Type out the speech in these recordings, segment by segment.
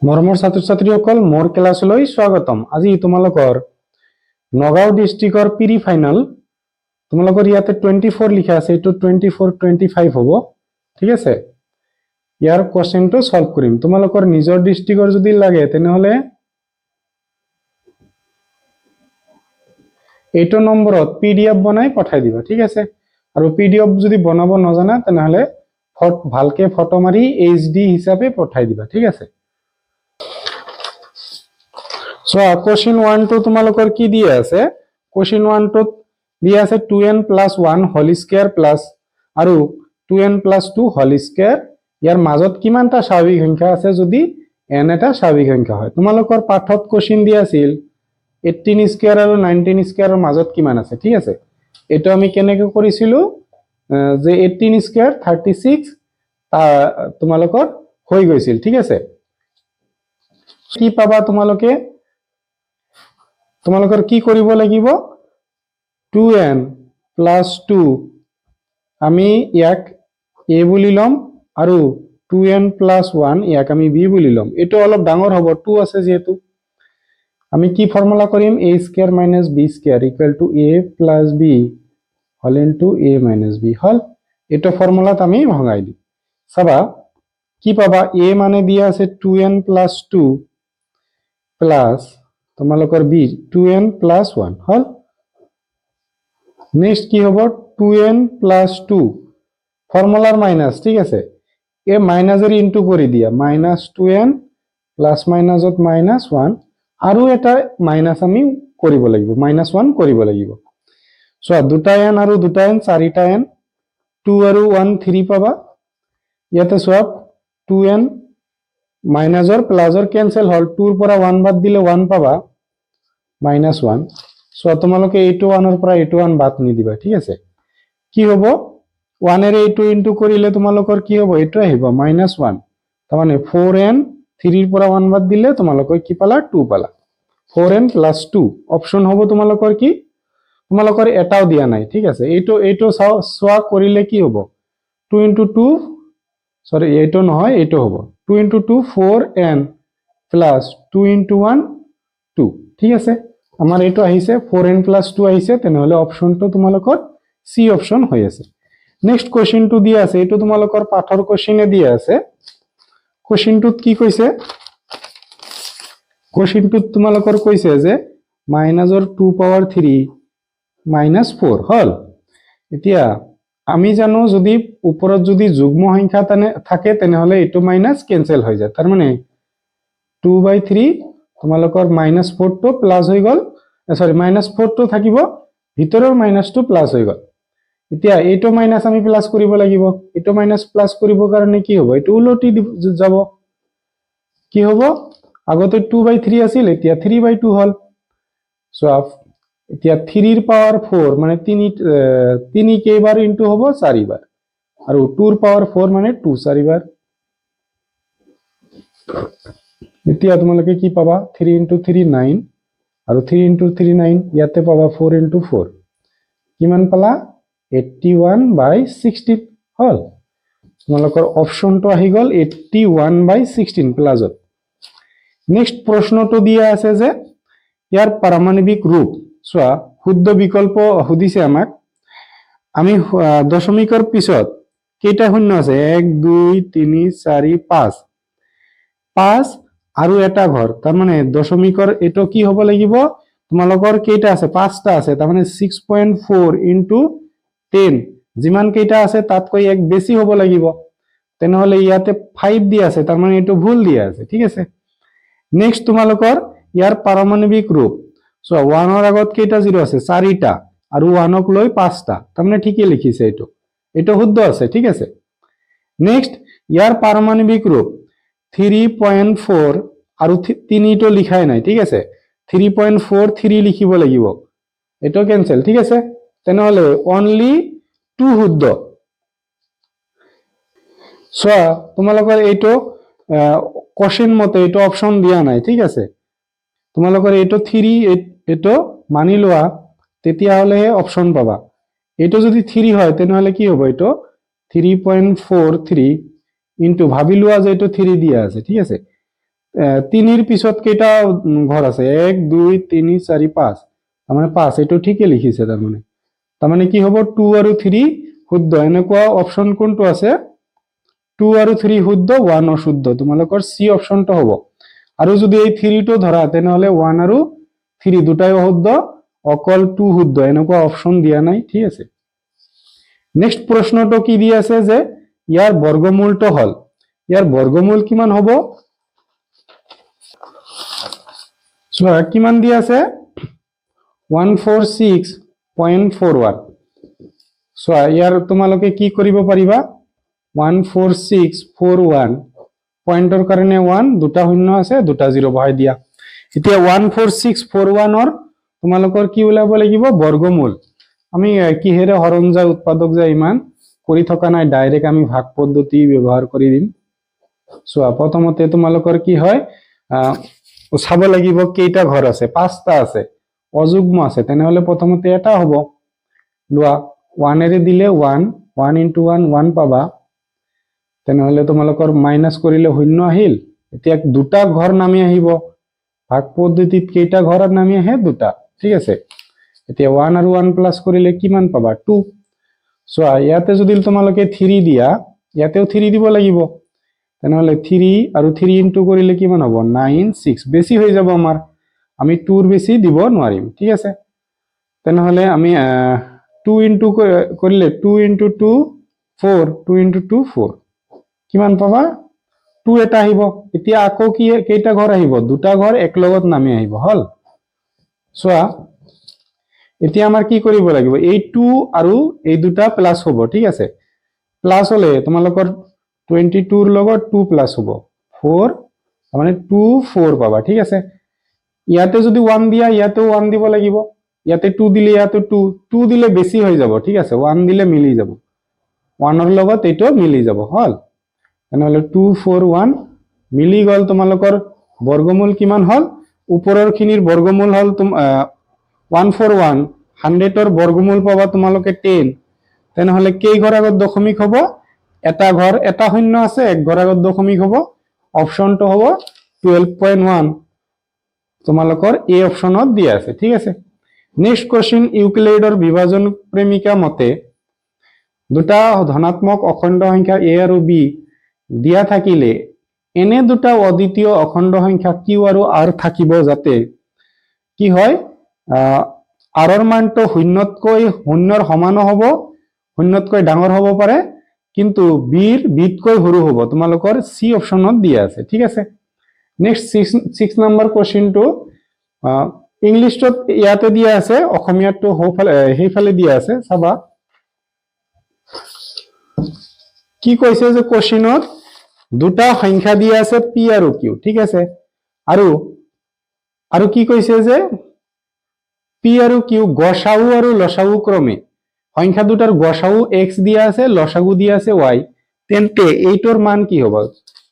মৰমৰ ছাত্ৰ ছাত্ৰীসকল মোৰ ক্লাছলৈ স্বাগতম। আজি তোমালোকৰ নগাঁও ডিস্ট্ৰিক্টৰ প্ৰি ফাইনাল তোমালোকৰ ইয়াতে 24 লিখা আছে, এটো 24 25 হ'ব। ঠিক আছে, ইয়াৰ কোৱেশ্চনটো সলভ কৰিম। তোমালোকৰ নিজৰ ডিস্ট্ৰিক্টৰ যদি লাগে তেনেহলে এইটো নম্বৰত পিডিএফ বনাই পঠাই দিবা। ঠিক আছে, আৰু পিডিএফ যদি বনাব নজানা তেনেহলে ভালকে ফটো মাৰি এইচডি হিচাপে পঠাই দিবা। ঠিক আছে, কোৱেশ্চন 1 টো তোমালোকৰ কি দিয়া আছে? কোৱেশ্চন 1 টোত দিয়া আছে 2n + 1 হোল স্কয়াৰ প্লাস আৰু 2n + 2 হোল স্কয়াৰ। ইয়াৰ মাজত কিমানটা স্বাভাৱিক সংখ্যা আছে যদি n এটা স্বাভাৱিক সংখ্যা হয়? তোমালোকৰ পাঠত কোৱেশ্চন দিয়া আছিল 18 স্কয়াৰ আৰু 19 স্কয়াৰৰ মাজত কিমান আছে। ঠিক আছে, এটা আমি কেনেকৈ কৰিছিলো যে 18 স্কয়াৰ 36 তোমালোকৰ হৈ গৈছিল। ঠিক আছে, কি পাবা তোমালোকৰ কি কৰিব লাগিব? 2n + 2 আমি ইয়াক a বুলি লম আৰু 2n + 1 ইয়াক আমি b বুলি লম। এটো অলপ ডাঙৰ হ'ব, 2 আছে যেহেতু। আমি কি ফৰ্মুলা কৰিম? a² - b² = a + b whole into a - b হল। এটো ফৰ্মুলাত আমি ভঙাই দিম। চাবা কি পাবা? a মানে দিয়া আছে 2n + 2 প্লাস তোমালোকৰ b 2n + 1 হল। নেক্সট কি হ'ব? 2n + 2 ফর্মুলার minus. ঠিক আছে, এ মাইনাসের ইনটু করে দিয়া -2n প্লাস মাইনাসত -1 আৰু এটা মাইনাস আমি কৰিব লাগিব, -1 কৰিব লাগিব। সো দুটা n আৰু দুটা n, চাৰিটা n, 2 আৰু 1 3 পাবা। ইয়াতে সব 2n মাইনাসৰ প্লাসৰ ক্যান্সেল হল, 2 ৰ পৰা 1 বাদ দিলে 1 পাবা -1। সো তোমালোকে এইটো 1 ৰ পৰা এইটো 1 বাদ নি দিবা। ঠিক আছে, কি হ'ব? 1 এর এইটো ইনটু কৰিলে তোমালোকৰ কি হ'ব? এইটো আহিব -1। তাৰ মানে 4n, 3 ৰ পৰা 1 বাদ দিলে তোমালোকৰ কি পালা? 2 পালা। 4n + 2 অপশন হ'ব তোমালোকৰ কি? তোমালোকৰ এটাও দিয়া নাই। ঠিক আছে, এইটো সোয়া কৰিলে কি হ'ব? 2 * 2 সরি এইটো নহয়, এইটো হ'ব 2 * 2 4n প্লাস 2 * 1 2। ঠিক আছে, আমাৰ এইটো আহিছে 4n + 2 আহিছে, তেনেহলে অপশনটো তোমালোকৰ সি অপশন হৈ আছে। নেক্সট কোৱেশ্চনটো দিয়া আছে, এইটো তোমালোকৰ পাঠৰ কোৱেশ্চনে দিয়া আছে। কোৱেশ্চনটোত কি কৈছে? কোৱেশ্চনটোত তোমালোকৰ কৈছে যে -2 ^ 3 -4 হল। এতিয়া আমি জানো যদি উপৰত যদি যুগ্ম সংখ্যা থাকে তেনেহলে এইটো মাইনাস ক্যান্সেল হৈ যায়। তাৰ মানে 2/3 তোমালোকৰ -4 টো প্লাস হৈ গল, সৰি -4 টো থাকিব, ভিতৰৰ মাইনাসটো প্লাস হৈ গল। এতিয়া এইটো মাইনাস আমি প্লাস কৰিব লাগিব। এইটো মাইনাস প্লাস কৰিবৰ কাৰণে কি হ'ব? এইটো উলটি যাব। কি হ'ব? আগতে 2/3 আছিল, এতিয়া 3/2 হল। সো এতিয়া 3 ৰ পাৱাৰ 4 মানে 3 কেইবাৰ ইনটু হ'ব? 4 বাৰ, আৰু 2 ৰ পাৱাৰ 4 মানে 2 4 বাৰ। এতিয়া তোমালোকে কি পাবা? 3 * 3 9 আৰু 3 * 3 9, ইয়াতে পাবা 4 * 4 কিমান পালা? 81/16 হল। তোমালোকৰ অপশনটো আহি গল 81/16 প্লাসত। নেক্সট প্ৰশ্নটো দিয়া আছে যে ইয়াৰ পাৰমাণবিক ৰূপ। চোৱা, শুদ্ধ বিকল্প সুধিছে আমাক। আমি দশমিকৰ পিছত কেইটা শূন্য আছে? 1 2 3 4 5 5 আৰু এটা ঘৰ। তাৰ মানে দশমিকৰ এটো কি হ'ব লাগিব? তোমালোকৰ কেইটা আছে? 5টা আছে। তাৰ মানে 6.4 * 10 যিমান কেইটা আছে তাতকৈ এক বেছি হ'ব লাগিব। তেনেহলে ইয়াতে 5 দিয়া আছে, তাৰ মানে এইটো ভুল দিয়া আছে। ঠিক আছে, নেক্সট তোমালোকৰ ইয়াৰ পাৰমাণবিক ৰূপ। সো 1 ৰ আগত কেইটা 0 আছে? 4টা, আৰু 1 ক লৈ 5টা, তাৰ মানে ঠিকই লিখিছে। এইটো শুদ্ধ আছে। ঠিক আছে, নেক্সট ইয়াৰ পাৰমাণবিক ৰূপ 3.4 আৰু 3 টো লিখাই নাই। ঠিক আছে, 3.43 লিখিব লাগিব, এইটো ক্যান্সেল। ঠিক আছে, তেনেহলে অনলি 2 শুদ্ধ। সো তোমালোকৰ এইটো কোশ্চেন মতে এইটো অপশন দিয়া নাই। ঠিক আছে, তোমালোকৰ এইটো 3 এইটো মানি লোৱা, তেতিয়া হলে অপশন পাবা। এইটো যদি 3 হয় তেনেহলে কি হ'ব? এইটো 3.43 ইনটু ভাবি লোৱা যে এইটো 3 দিয়া আছে। ঠিক আছে, তিনিৰ পিছত কেইটা ঘৰ আছে 1 2 3 4 5 তাৰমানে 5 এইটো ঠিকই লিখিছে তাৰমানে কি হ'ব 2 আৰু 3 শুদ্ধ এনেকুৱা অপচন কোনটো আছে 2 আৰু 3 শুদ্ধ 1 অশুদ্ধ তোমালোকৰ সি অপচনটো হ'ব আৰু যদি এই 3 টো ধৰা তেনেহলে 1 আৰু 3 দুটাই অশুদ্ধ অকল 2 শুদ্ধ এনেকুৱা অপচন দিয়া নাই ঠিক আছে নেক্সট প্ৰশ্নটো কি দি আছে যে ইয়াৰ বৰ্গমূলটো হল ইয়াৰ বৰ্গমূল কিমান হ'ব চোৱা কিমান দি আছে 146.41 চোৱা ইয়াৰ তোমালোকে কি কৰিব পাৰিবা 14641 পইণ্টৰ কাৰণে 1 দুটা শূন্য আছে দুটা 0 বহাই দিয়া এতিয়া 14641 ৰ তোমালোকৰ কি ওলাব লাগিব বৰ্গমূল আমি কিহেৰে হৰণ যায় উৎপাদক যায় ইমান কৰি থকা নাই ডাইৰেক্ট আমি ভাগ পদ্ধতি ব্যৱহাৰ কৰি দিম চোৱা প্ৰথমতে তোমালোকৰ কি হয় চাব লাগিব কেইটা ঘৰ আছে পাঁচটা আছে অযুগ্ম আছে তেনেহলে প্ৰথমতে এটা হ'ব লোৱা 1 এৰে দিলে 1 1 into 1 1 পাবা তেনেহলে তোমালোকৰ মাইনাস কৰিলে শূন্য আহিল এতিয়া দুটা ঘৰ নামি আহিব ভাগ পদ্ধতিত কেইটা ঘৰ নামি আহে দুটা ঠিক আছে এতিয়া 1 আৰু 1 প্লাস কৰিলে কিমান পাবা 2 চোৱা ইয়াতে যদি তোমালোকে 3 দিয়া ইয়াতেও 3 দিব লাগিব তেনেহলে 3 আৰু 3 ইনটু কৰিলে কিমান হ'ব 9 6 বেছি হৈ যাব আমাৰ আমি 2 ৰ বেছি দিব নোৱাৰিম ঠিক আছে তেনেহলে আমি 2 ইনটু কৰিলে 2 into 2 4 2 into 2 4 কিমান পাবা 2 এটা আহিব এতিয়া আকৌ কি কেইটা ঘৰ আহিব দুটা ঘৰ এক লগত নামি আহিব হল চোৱা এতিয়া আমাৰ কি কৰিব লাগিব এই 2 আৰু এই দুটা প্লাস হ'ব ঠিক আছে প্লাস হলে তোমালোকৰ 22 ৰ লগত 2 প্লাস হ'ব 4 মানে 2 4 পাবা ঠিক আছে ইয়াতে যদি 1 দিয়া ইয়াতেও 1 দিব লাগিব ইয়াতে 2 দিলে ইয়াতে 2 2 দিলে বেছি হৈ যাব ঠিক আছে 1 দিলে মিলি যাব 1 ৰ লগত এটো মিলি যাব হল তেনেহলে 2 4 1 মিলি গল তোমালোকৰ বৰ্গমূল কিমান হল ওপৰৰ খিনিৰ বৰ্গমূল হল 141 100 ৰ বৰ্গমূল পাবা তোমালোকে 10 তেনেহলে কেই ঘৰ আগত দশমিক হ'ব এটা ঘৰ এটা শূন্য আছে এক ঘৰ আগত দশমিক হ'ব অপচনটো হ'ব 12.1 তোমালোকৰ এই অপচনত দিয়া আছে ঠিক আছে নেক্সট কোশ্চেন ইউক্লিডৰ বিভাজন প্ৰেমিকা মতে দুটা ধনাত্মক অখণ্ড সংখ্যা a আৰু b দিয়া থাকিলে এনে দুটা অদ্বিতীয় অখণ্ড সংখ্যা q আৰু r থাকিব যাতে কি হয় r ৰ মানটো শূন্যতকৈ শূন্যৰ সমান হ'ব শূন্যতকৈ ডাঙৰ হ'ব পাৰে কিন্তু b ৰ বিতকৈ সৰু হ'ব তোমালোকৰ c অপচনত দিয়া আছে ঠিক আছে নেক্সট 6 নম্বৰ কোশ্চেনটো ইংলিশত ইয়াতে দিয়া আছে অসমীয়াটো হেইফালে দিয়া আছে চাবা কি কৈছে যে কোশ্চেনত দুটা সংখ্যা দিয়া আছে p আৰু q ঠিক আছে আৰু কি কৈছে যে p আৰু q গসাউ আৰু লসাউ ক্ৰমে সংখ্যা দুটাৰ গসাউ x দিয়া আছে লসাগু দিয়া আছে y তেন্তে এইটোৰ মান কি হ'ব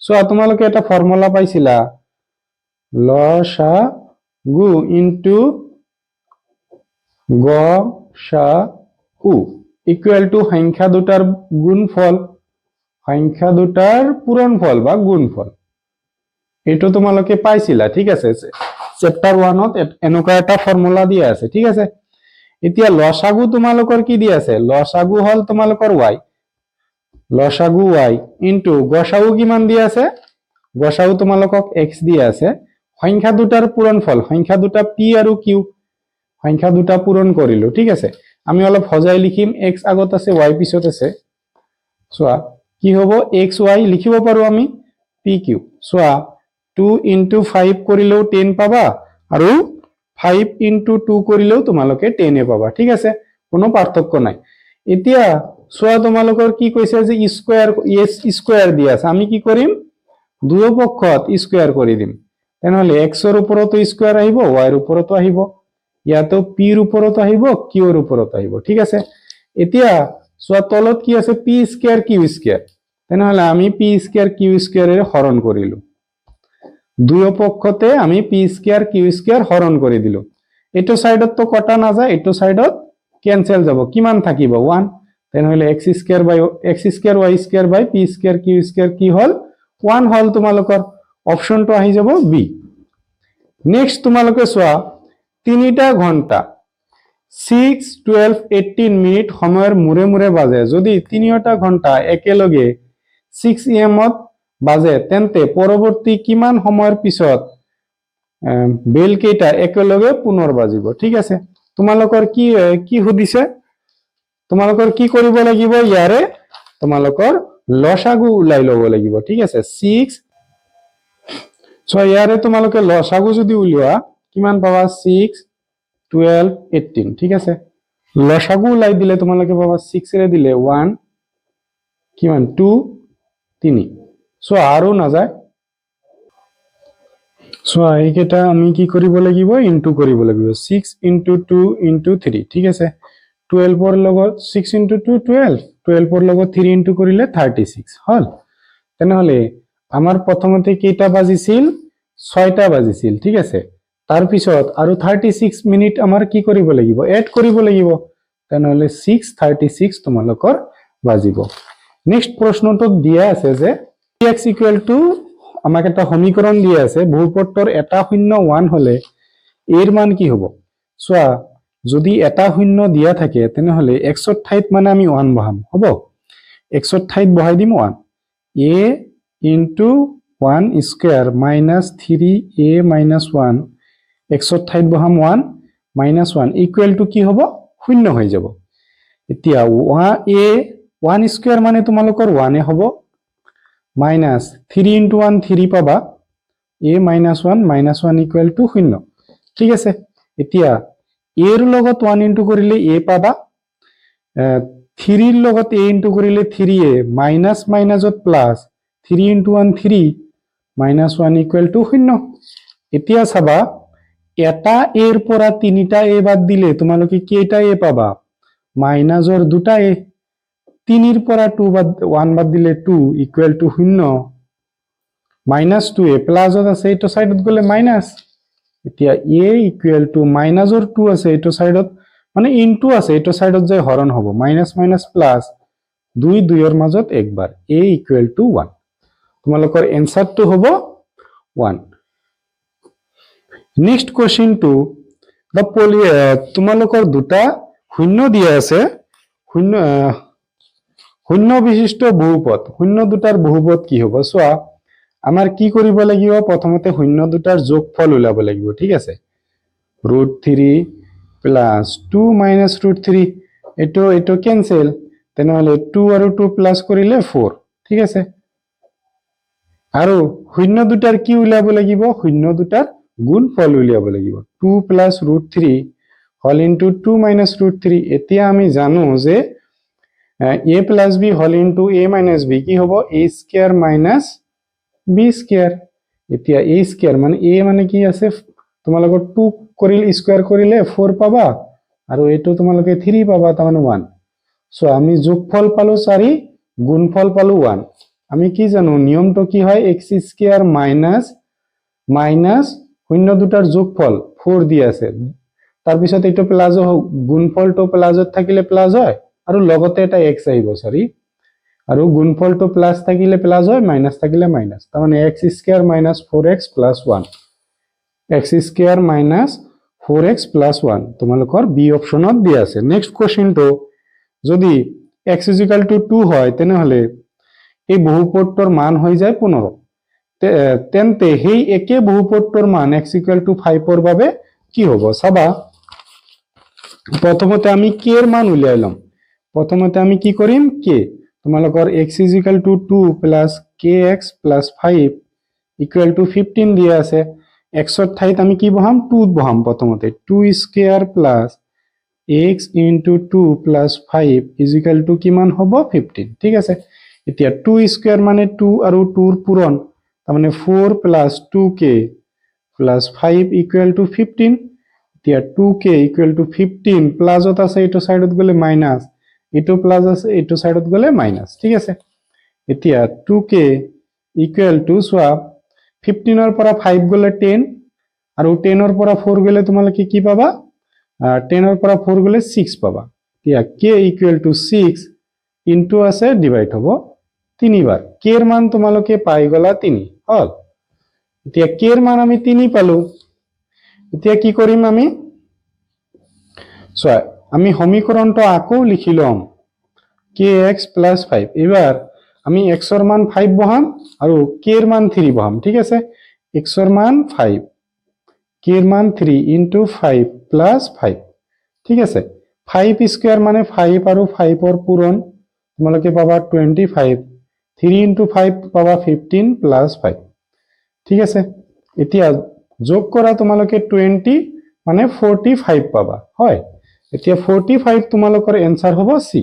সো তোমালোকে এটা ফৰ্মুলা পাইছিলা লসাগু ইনটু গসাউ ইকুয়াল টু সংখ্যা দুটাৰ গুণফল সংখ্যা দুটাৰ পূৰণফল বা গুণফল এইটো তোমালোকে পাইছিলা ঠিক আছে চ্যাপ্টাৰ 1 ত এনেকুৱা এটা ফৰ্মুলা দিয়া আছে ঠিক আছে এতিয়া লসাগু তোমালোকৰ কি দিয়া আছে লসাগু হল তোমালোকৰ y লসাগু y ইনটু গসাউ কিমান দিয়া আছে গসাউ তোমালোকক x দিয়া আছে সংখ্যা দুটাৰ পূৰণফল সংখ্যা দুটা p আৰু q সংখ্যা দুটা পূৰণ কৰিলো ঠিক আছে আমি অলপ সজাই লিখিম x আগত আছে y পিছত আছে চোৱা কি হ'ব xy লিখিব পাৰো আমি pq চোৱা 2 into 5 কৰিলেও 10 পাবা আৰু 5 into 2 কৰিলেও তোমালোকে 10 এ পাবা ঠিক আছে কোনো পাৰ্থক্য নাই এতিয়া চোৱা তোমালোকৰ কি কৈছে যে স্কয়াৰ দিয়া আছে আমি কি কৰিম দুয়ো পক্ষত স্কয়াৰ কৰি দিম তেনেহলে x ৰ ওপৰতো স্কয়াৰ আহিব y ৰ ওপৰতো আহিব ইয়াতো p ৰ ওপৰতো আহিব q ৰ ওপৰতো আহিব ঠিক আছে এতিয়া চোৱা তলত কি আছে p স্কয়াৰ q স্কয়াৰ তেনেহলে আমি p স্কয়াৰ q স্কয়াৰেৰে হৰণ কৰিলো দুয়ো পক্ষতে আমি p স্কয়াৰ q স্কয়াৰ হৰণ কৰি দিলো এটো সাইডত তো কটা না যায় এটো সাইডত ক্যান্সেল যাব কিমান থাকিব 1 তেনেহলে x স্কয়াৰ y স্কয়াৰ বাই p স্কয়াৰ q স্কয়াৰ কি হল 1 হল তোমালোকৰ অপশনটো আহি যাব বি। নেক্সট তোমালোকে চোৱা 3টা ঘন্টা 6, 12, 18 মিনিট সময়ৰ মূৰে মূৰে বাজে। যদি 3টা ঘন্টা একেলগে 6 AM বাজে তেন্তে পৰৱৰ্তী কিমান সময়ৰ পিছত বেল কেইটা একেলগে পুনৰ বাজিব। ঠিক আছে, তোমালোকৰ কি কি সুধিছে, তোমালোকৰ কি কৰিব লাগিব, ইয়াৰে তোমালোকৰ লসাগু ওলাই ল'ব লাগিব। ঠিক আছে, 6 ইয়াৰে তোমালোকে লসাগু যদি উলিওৱা কিমান পাবা, 6, 12, 18। ঠিক আছে, লসাগু ওলাই দিলে তোমালোকে পাবা 6 ৰে দিলে 1, কিমান 2, 3। আৰু নাযায়। এইকেইটা আমি কি কৰিব লাগিব, ইনটু কৰিব লাগিব। 6 × 2 × 3। ঠিক আছে, 12ৰ লগত 6 × 2 12, 12ৰ লগত 3 ইনটু কৰিলে 36 হল। তেনেহলে আমাৰ প্ৰথমতে কেইটা বাজিছিল, 6টা বাজিছিল। ঠিক আছে, তাৰপিছত আৰু 36 মিনিট আমাৰ কি কৰিব লাগিব, এড কৰিব লাগিব। তেনেহলে 6:36 তোমালোকৰ বাজিব। নেক্সট প্ৰশ্নটোত দিয়া আছে যে x = আমাক এটা সমীকৰণ দিয়া আছে, বহুপদৰ এটা শূন্য 1 হলে এৰ মান কি হ'ব। চোৱা, যদি এটা শূন্য দিয়া থাকে তেনেহলে xৰ ঠাইত মানে আমি 1 বহাম, হ'ব। xৰ ঠাইত বহাই দিম 1, a × 1 square minus 3a minus 1, xৰ ঠাইত বহাম 1 মাইনাছ 1 ইকুৱেল টু কি হ'ব, শূন্য হৈ যাব। এতিয়া a 1 স্কয়াৰ মানে তোমালোকৰ 1 হ'ব, মাইনাছ 3 × 1 3 পাবা, a minus 1 minus 1 equal to 0। ঠিক আছে, এতিয়া a ৰ লগত 1 ইনটু কৰিলে a পাবা, 3 ৰ লগত a ইনটু কৰিলে 3a, মাইনাছ মাইনাছত প্লাছ, 3 × 1 3, মাইনাছ 1 ইকুৱেল টু 0। এতিয়া চাবা, এটা a ৰ পৰা 3টা a বাদ দিলে তোমালোকে কেইটা a পাবা, মাইনাছৰ 2টা a, 3 ৰ পৰা 1 বাদ দিলে 2 ইকুৱেল টু 0, মাইনাছ 2a, প্লাছত আছে এইটো সাইডত গলে মাইনাছ। এতিয়া a ইকুৱেল টু মাইনাছৰ 2 আছে এইটো সাইডত, মানে ইনটু আছে এইটো সাইডত যে হৰণ হ'ব, মাইনাছ মাইনাছ প্লাছ, 2 2ৰ মাজত একবাৰ, a ইকুৱেল টু 1। তোমালোকৰ এনসাৰটো হ'ব 1। নেক্সট কোৱেশ্চনটো তোমালোকৰ দুটা শূন্য দিয়া আছে, শূন্য বিশিষ্ট বহুপদ, শূন্য দুটাৰ বহুপদ কি হ'ব। চোৱা, আমাৰ কি কৰিব লাগিব, প্ৰথমতে শূন্য দুটাৰ যোগফল ওলাব লাগিব। ঠিক আছে, √3 প্লাছ 2 মাইনাছ √3, এইটো কেনসেল, তেনেহলে 2 আৰু 2 প্লাছ কৰিলে 4। ঠিক আছে, আৰু শূন্য দুটাৰ কি উলিয়াব লাগিব, শূন্য দুটাৰ গুণফল উলিয়াব লাগিব। 2 প্লাছ √3 হল ইনটু 2 মাইনাছ √3। এতিয়া আমি জানো যে a plus b hall into a minus b কি হ'ব, a square minus b square. এতিয়া a স্কয়াৰ মানে a মানে কি আছে, তোমালোকৰ 2 কৰিলে স্কয়াৰ কৰিলে 4 পাবা, আৰু এইটো তোমালোকে 3 পাবা, তাৰমানে 1। আমি যোগফল পালো 4, গুণফল পালো 1। আমি কি জানো, নিয়মটো কি হয়, x স্কয়াৰ মাইনাছ মাইনাছ শূন্য দুটাৰ যোগফল 4 দি আছে, তাৰপিছত এইটো প্লাস গুণফলটো প্লাসত থাকিলে প্লাস হয়, আৰু লগতে এটা x আহিব, আৰু গুণফলটো প্লাস থাকিলে প্লাস হয়, মাইনাস থাকিলে মাইনাস, তাৰমানে x square minus 4x plus 1, x square minus 4x plus 1 তোমালোকৰ বি অপশনত দিয়া আছে। নেক্সট কোৱেশ্চনটো, যদি x = 2 হয় তেনেহলে এই বহুপদটোৰ মান হৈ যায় 15, তেন্তে সেই একে বহুপদটোৰ মান x = 5 ৰ বাবে কি হ'ব। চাবা, প্ৰথমতে আমি k এৰ মান উলিয়াই লম। প্ৰথমতে আমি কি কৰিম, k, তোমালোকৰ x = 2 plus kx plus 5 equal to 15 দিয়া আছে। x ৰ ঠাইত আমি কি বহাম, 2 বহাম। প্ৰথমতে 2 square plus x × 2 plus 5 equal to কিমান হ'ব, 15। ঠিক আছে, এতিয়া 2 স্কয়াৰ মানে 2 আৰু 2 ৰ পূৰণ, তাৰমানে 4 plus 2k plus 5 equal to 15। এতিয়া 2k ইকুৱেল টু 15, প্লাসত আছে এইটো সাইডত গলে মাইনাস, এইটো প্লাস আছে এইটো সাইডত গলে মাইনাস। ঠিক আছে, এতিয়া 2k ইকুৱেল টু, চোৱা 15 ৰ পৰা 5 গলে 10, আৰু 10 ৰ পৰা 4 গলে তোমালোকে কি পাবা, 10 ৰ পৰা 4 গলে 6 পাবা। এতিয়া k ইকুৱেল টু 6 ইনটু আছে ডিভাইড হ'ব 3 বাৰ, k এর মান তোমালোকে পাই গলা 3 হল। এতিয়া k এর মান আমি 3 পালো এতিয়া কি কৰিম আমি চোৱা আমি সমীকৰণটো আকৌ লিখি লম kx + 5 এবাৰ আমি x এৰ মান 5 বহাম আৰু k এর মান 3 বহাম ঠিক আছে x এর মান 5 k এর মান 3 * 5 + 5 ঠিক আছে 5 স্কয়ার মানে 5 আৰু 5 এর পূরণ তোমালোকে পাবা 25 3 * 5 পাবা 15 + 5 ঠিক আছে এতিয়া যোগ কৰা তোমালোকে 20 মানে 45 পাবা হয় এতিয়া 45 তোমালোকৰ এনসাৰ হ'ব সি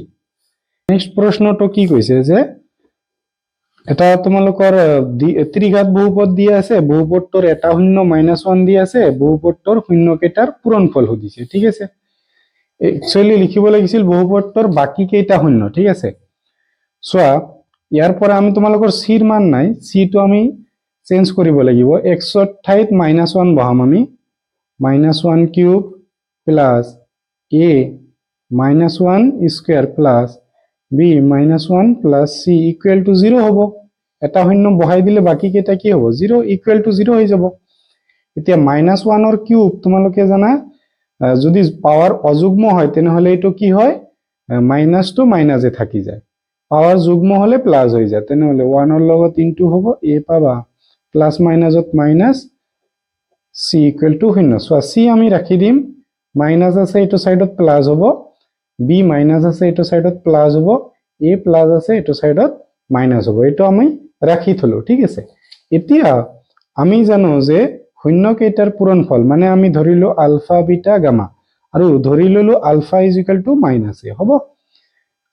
নেক্সট প্ৰশ্নটো কি কৈছে যে এটা তোমালোকৰ ত্ৰিঘাত বহুপদ দিয়া আছে বহুপদটোৰ এটা শূন্য -1 দিয়া আছে বহুপদটোৰ শূন্য কেইটাৰ পূৰণফল সুধিছে ঠিক আছে একচুয়ালি লিখিব লাগিছিল বহুপদটোৰ বাকি কেইটা শূন্য ঠিক আছে চোৱা ইয়াৰ পৰা আমি তোমালোকৰ সিৰ মান নাই সিটো আমি চেঞ্জ কৰিব লাগিব x ৰ ঠাইত -1 বহাম আমি -1 cube plus a -1 square plus b -1 plus c equal to 0 হ'ব এটা শূন্য বহাই দিলে বাকি কেইটা কি হ'ব 0 ইকুয়াল টু 0 হৈ যাব এতিয়া -1 ৰ কিউব তোমালোকে জানা যদি পাওয়ার অযুগ্ম হয় তেনেহলে এটো কি হয় মাইনাস টু মাইনাসে থাকি যায় পাওয়ার যুগ্ম হলে প্লাস হয়ে যায় তেনেহলে 1 এর লগত ইনটু হ'ব a পাবা প্লাস মাইনাসত minus c equal to 0 so c আমি রাখি দিম মাইনাস আছে এটো সাইডত প্লাস হ'ব b মাইনাস আছে এটো সাইডত প্লাস হ'ব a প্লাস আছে এটো সাইডত মাইনাস হ'ব এটো আমি রাখি থলো ঠিক আছে এতিয়া আমি জানো যে শূন্য কেইটাৰ পূৰণফল মানে আমি ধৰিলো আলফা বিটা গামা আৰু ধৰি ললো আলফা = -a হ'ব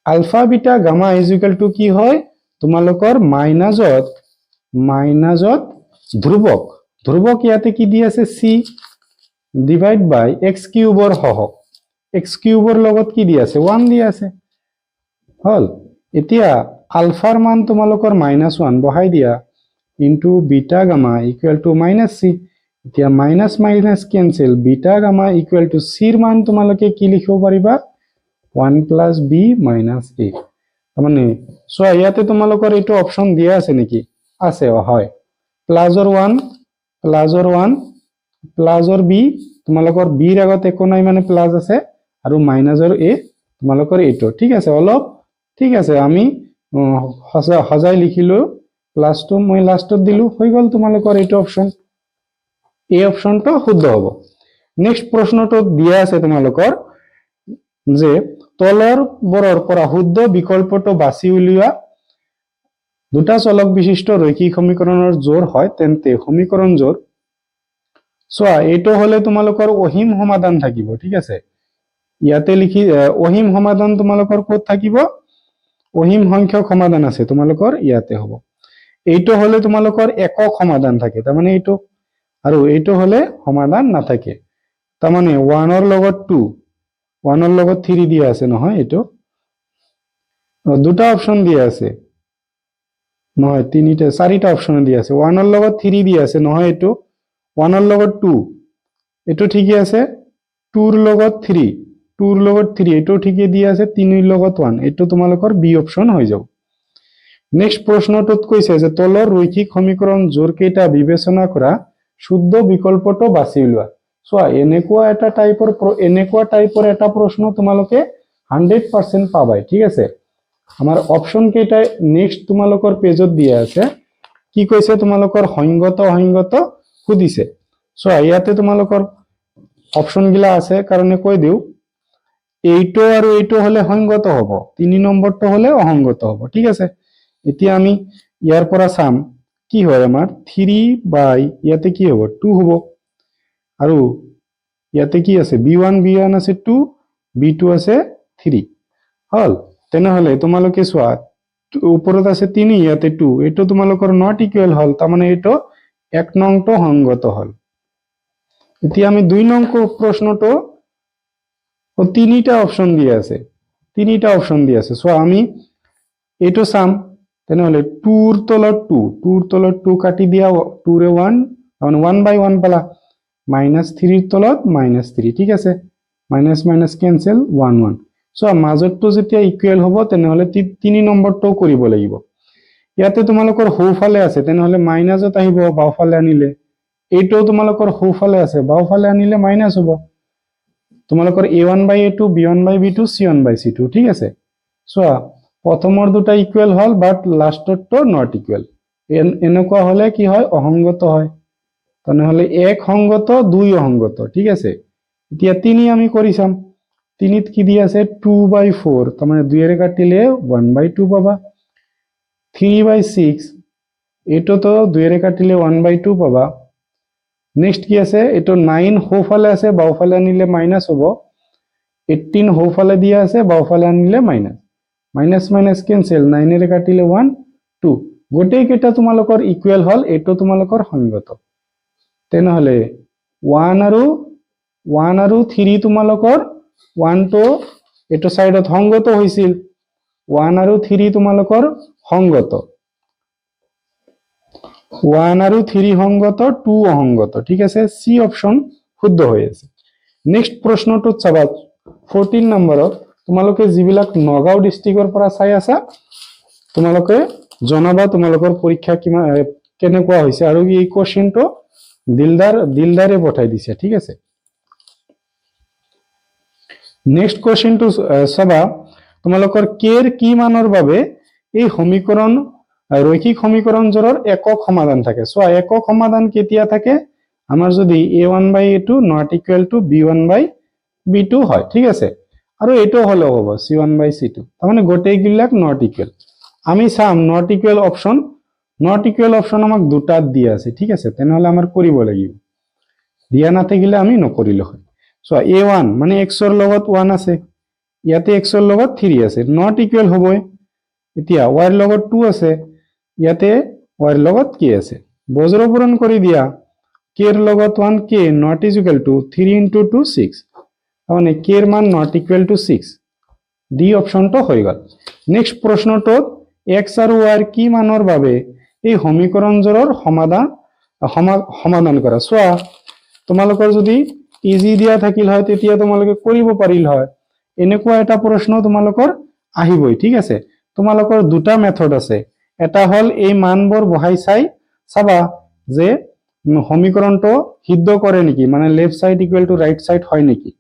আলফা বিটা গামা = কি হয় তোমালোকৰ মাইনাসত ধ্ৰুবক ধ্ৰুবক ইয়াতে কি দি আছে c ডিভাইড বাই x কিউবৰ হহক x কিউবৰ লগত কি দি আছে 1 দি আছে হল এতিয়া আলফাৰ মান তোমালোকৰ -1 বহাই দিয়া into beta gamma equal to -c এতিয়া minus minus cancel beta gamma equal to c এর মান তোমালোকে কি লিখিব পাৰিবা 1 + b - a মানে সো ইয়াতে তোমালোকৰ এটো অপশন দিয়া আছে নেকি আছে হয় প্লাসৰ 1 প্লাসৰ b তোমালোকৰ b এৰ আগত একো নাই মানে প্লাস আছে আৰু মাইনাসৰ a তোমালোকৰ এটো ঠিক আছে অলপ ঠিক আছে আমি হজাই লিখিলো প্লাস টু মই লাস্টত দিলু হৈ গল তোমালোকৰ এটো অপশন এই অপশনটো শুদ্ধ হ'ব নেক্সট প্ৰশ্নটো দিয়া আছে তোমালোকৰ যে তলৰ বৰৰ পৰা শুদ্ধ বিকল্পটো বাছি উলিওৱা দুটা চলক বিশিষ্ট ৰৈখিক সমীকৰণৰ জোৰ হয় তেন্তে সমীকৰণ জোৰ চোৱা এটো হলে তোমালোকৰ অহিম সমাধান থাকিব ঠিক আছে ইয়াতে লিখি অহিম সমাধান তোমালোকৰ ক'ত থাকিব অহিম সংখ্যক সমাধান আছে তোমালোকৰ ইয়াতে হ'ব এইটো হলে তোমালোকৰ একক সমাধান থাকে তাৰ মানে এইটো আৰু এইটো হলে সমাধান নাথাকে তাৰ মানে 1 এর লগত 2 1 এর লগত 3 দিয়া আছে নহয় এটো দুটা অপশন দিয়া আছে নহয় তিনিটা চাৰিটা অপশন দিয়া আছে 1 এর লগত 3 দিয়া আছে নহয় এটো 1 এর লগত 2 এটো ঠিকই আছে 2 এর লগত 3 2 এর লগত 3 এটো ঠিকই দিয়া আছে 3 এর লগত 1 এটো তোমালোকৰ বি অপশন হৈ যাব নেক্সট প্ৰশ্নটোত কৈছে যে তলৰ ৰৈখিক সমীকৰণ জোৰ কেইটা বিবেচনা কৰা শুদ্ধ বিকল্পটো বাছি উলিওৱা সো এনেকুৱা টাইপৰ এটা প্ৰশ্ন তোমালোকে 100% পাবাই ঠিক আছে আমাৰ অপশন কেইটাই নেক্সট তোমালোকৰ পেজত দিয়া আছে কি কৈছে তোমালোকৰ সংগত সুধিছে সো ইয়াতে তোমালোকৰ অপশন গিলা আছে কাৰণে কৈ দিও এইটো আৰু এইটো হলে সংগত হ'ব 3 নম্বৰটো হলে অসংগত হ'ব ঠিক আছে এতিয়া আমি ইয়াৰ পৰা চাম কি হয় আমাৰ 3 বাই ইয়াতে কি হ'ব 2 হ'ব আৰু ইয়াতে কি আছে b1 আছে 2 b2 আছে 3 হল তেনেহলে তোমালোকে চোৱা ওপৰত আছে 3 ইয়াতে 2 এটো তোমালোকৰ নট ইকুয়াল হল তাৰ মানে এটো 1 নংটো সংগত হল এতিয়া আমি 2 নং প্ৰশ্নটো তিনিটা অপশন দিয়া আছে সো আমি এটো চাম তেনেহলে 2 এর তলত 2 কাটি দিয়া 2 রে 1 মানে 1/1 পালা -3 এর তলত -3 ঠিক আছে মাইনাস মাইনাস ক্যান্সেল 1 1 সো মাজতটো যেতিয়া ইকুয়াল হ'ব তেনেহলে 3 নম্বৰটো কৰিব লাগিব ইয়াতে তোমালোকৰ হোফালে আছে তেনেহলে মাইনাসত আহিব বাওফালে আনিলে এইটো তোমালোকৰ সোঁফালে আছে, বাওঁফালে আনিলে মাইনাছ হ'ব। তোমালোকৰ a1/a2, b1/b2, c1/c2, ঠিক আছে। চোৱা, প্ৰথমৰ দুটা ইকুৱেল হল, বাট লাষ্টৰটো নট ইকুৱেল। এনেকুৱা হলে কি হয়? অসংগত হয়। তেনেহলে 1 সংগত, 2 অসংগত, ঠিক আছে। এতিয়া 3 আমি কৰি চাম। 3ত কি দি আছে? 2/4, তাৰমানে 2 এৰে কাটিলে 1/2 পাবা। 3/6, এইটোতো 2 এৰে কাটিলে 1/2 পাবা। নেক্সট কি আছে? এইটো 9 সোঁফালে আছে, বাওঁফালে আনিলে মাইনাছ হ'ব। 18 সোঁফালে দিয়া আছে, বাওঁফালে আনিলে মাইনাছ। মাইনাছ মাইনাছ কেনচেল, 9 এৰে কাটিলে 1, 2। গোটেইকেইটা তোমালোকৰ ইকুৱেল হল, এইটো তোমালোকৰ সংগত। তেনেহলে 1 আৰু 3 তোমালোকৰ 1 টো এইটো সাইডত সংগত হৈছিল। 1 আৰু 3 তোমালোকৰ সংগত। 1 আৰু 3 সংগত, 2 অসংগত, ঠিক আছে। সি অপশন শুদ্ধ হৈ আছে। নেক্সট প্ৰশ্নটোত চাবা, 14 নম্বৰত তোমালোকে যিবিলাক নগাঁও ডিষ্ট্ৰিক্টৰ পৰা চাই আছা, তোমালোকে জনাবা তোমালোকৰ পৰীক্ষা কেনেকুৱা হৈছে। আৰু এই কোৱেশ্চনটো দিলদাৰে পঠাই দিছে, ঠিক আছে। নেক্সট কোৱেশ্চনটো চাবা, তোমালোকৰ কেৰ কি মানৰ বাবে এই সমীকৰণ ৰৈখিক সমীকৰণজোৰৰ একক সমাধান থাকে। চোৱা, একক সমাধান কেতিয়া থাকে? আমাৰ যদি a1/a2 not equal to b1/b2 হয়, ঠিক আছে। আৰু এইটো হলেও হ'ব c1/c2, তাৰমানে গোটেইবিলাক নট ইকুৱেল। আমি চাম not equal option. Not equal option আমাক দুটাত দিয়া আছে, ঠিক আছে। তেনেহলে আমাৰ কৰিব লাগিব, দিয়া নাথাকিলে আমি নকৰিলো হয়। চোৱা, a1 মানে x ৰ লগত 1 আছে, ইয়াতে x ৰ লগত 3 আছে, নট ইকুৱেল হ'বই। এতিয়া y ৰ লগত 2 আছে, ইয়াতে y ৰ লগত কি আছে? বজ্ৰপূৰণ কৰি দিয়া। k ৰ লগত 1, k not is equal to 3 into 2, 6, তাৰমানে k ৰ মান নট ইকুৱেল টু 6। ডি অপশনটো হৈ গল। নেক্সট প্ৰশ্নটোত x আৰু y ৰ কি মানৰ বাবে এই সমীকৰণজোৰৰ সমাধান কৰা। চোৱা, তোমালোকৰ যদি ইজি দিয়া থাকিল হয়, তেতিয়া তোমালোকে কৰিব পাৰিল হয়। এনেকুৱা এটা প্ৰশ্ন তোমালোকৰ আহিবই, ঠিক আছে। তোমালোকৰ দুটা মেথড আছে। এটা হল এই মানবোৰ বহাই চাবা যে সমীকৰণটো সিদ্ধ কৰে নেকি, মানে left side equal to right side হয় নেকি।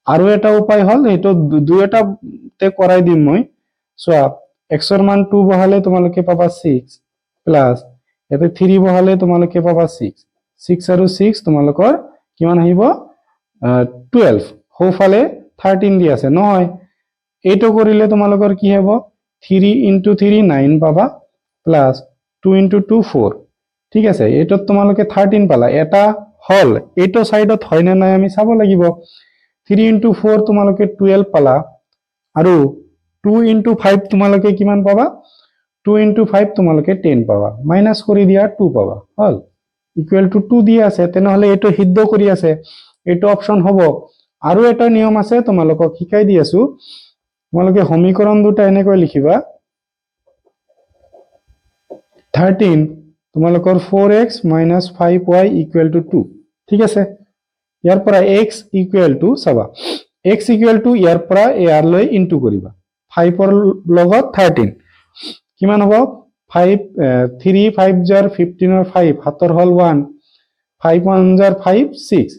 আৰু এটা উপায় হল, এইটো দুইটাতে কৰাই দিম মই। চোৱা, x ৰ মান 2 বহালে তোমালোকে পাবা 6, প্লাস ইয়াতে 3 বহালে তোমালোকে পাবা 6। 6 আৰু 6 তোমালোকৰ কিমান আহিব? 12। সোঁফালে 13 দি আছে নহয়। এইটো কৰিলে তোমালোকৰ কি হ'ব? 3 into 3 9 পাবা, প্লাস 2 into 2 4, ঠিক আছে। এইটোত তোমালোকে 13 পালা। এটা হল, এইটো সাইডত হয় নে নাই আমি চাব লাগিব। 3 into 4 তোমালোকে 12 পালা, আৰু 2 into 5 তোমালোকে কিমান পাবা? 2 into 5 তোমালোকে 10 পাবা। মাইনাস কৰি দিয়া 2 পাবা, হল। ইকুৱেল টু 2 দি আছে, তেনেহলে এইটো সিদ্ধ কৰি আছে, এইটো অপশন হ'ব। আৰু এটা নিয়ম আছে, তোমালোকক শিকাই দি আছো। তোমালোকে সমীকৰণ দুটা এনেকৈ লিখিবা। 13 তোমালোকৰ 4x minus 5y equal to 2, ঠিক আছে। ইয়াৰ পৰা x equal to চাবা, x equal to ইয়াৰ পৰা ইয়াৰ লৈ ইনটু কৰিবা। 5 ৰ লগত 13 কিমান হ'ব? 3 5 জাৰ 15 ৰ 5 হাতৰ হল 1, 5 1 জাৰ 5 6,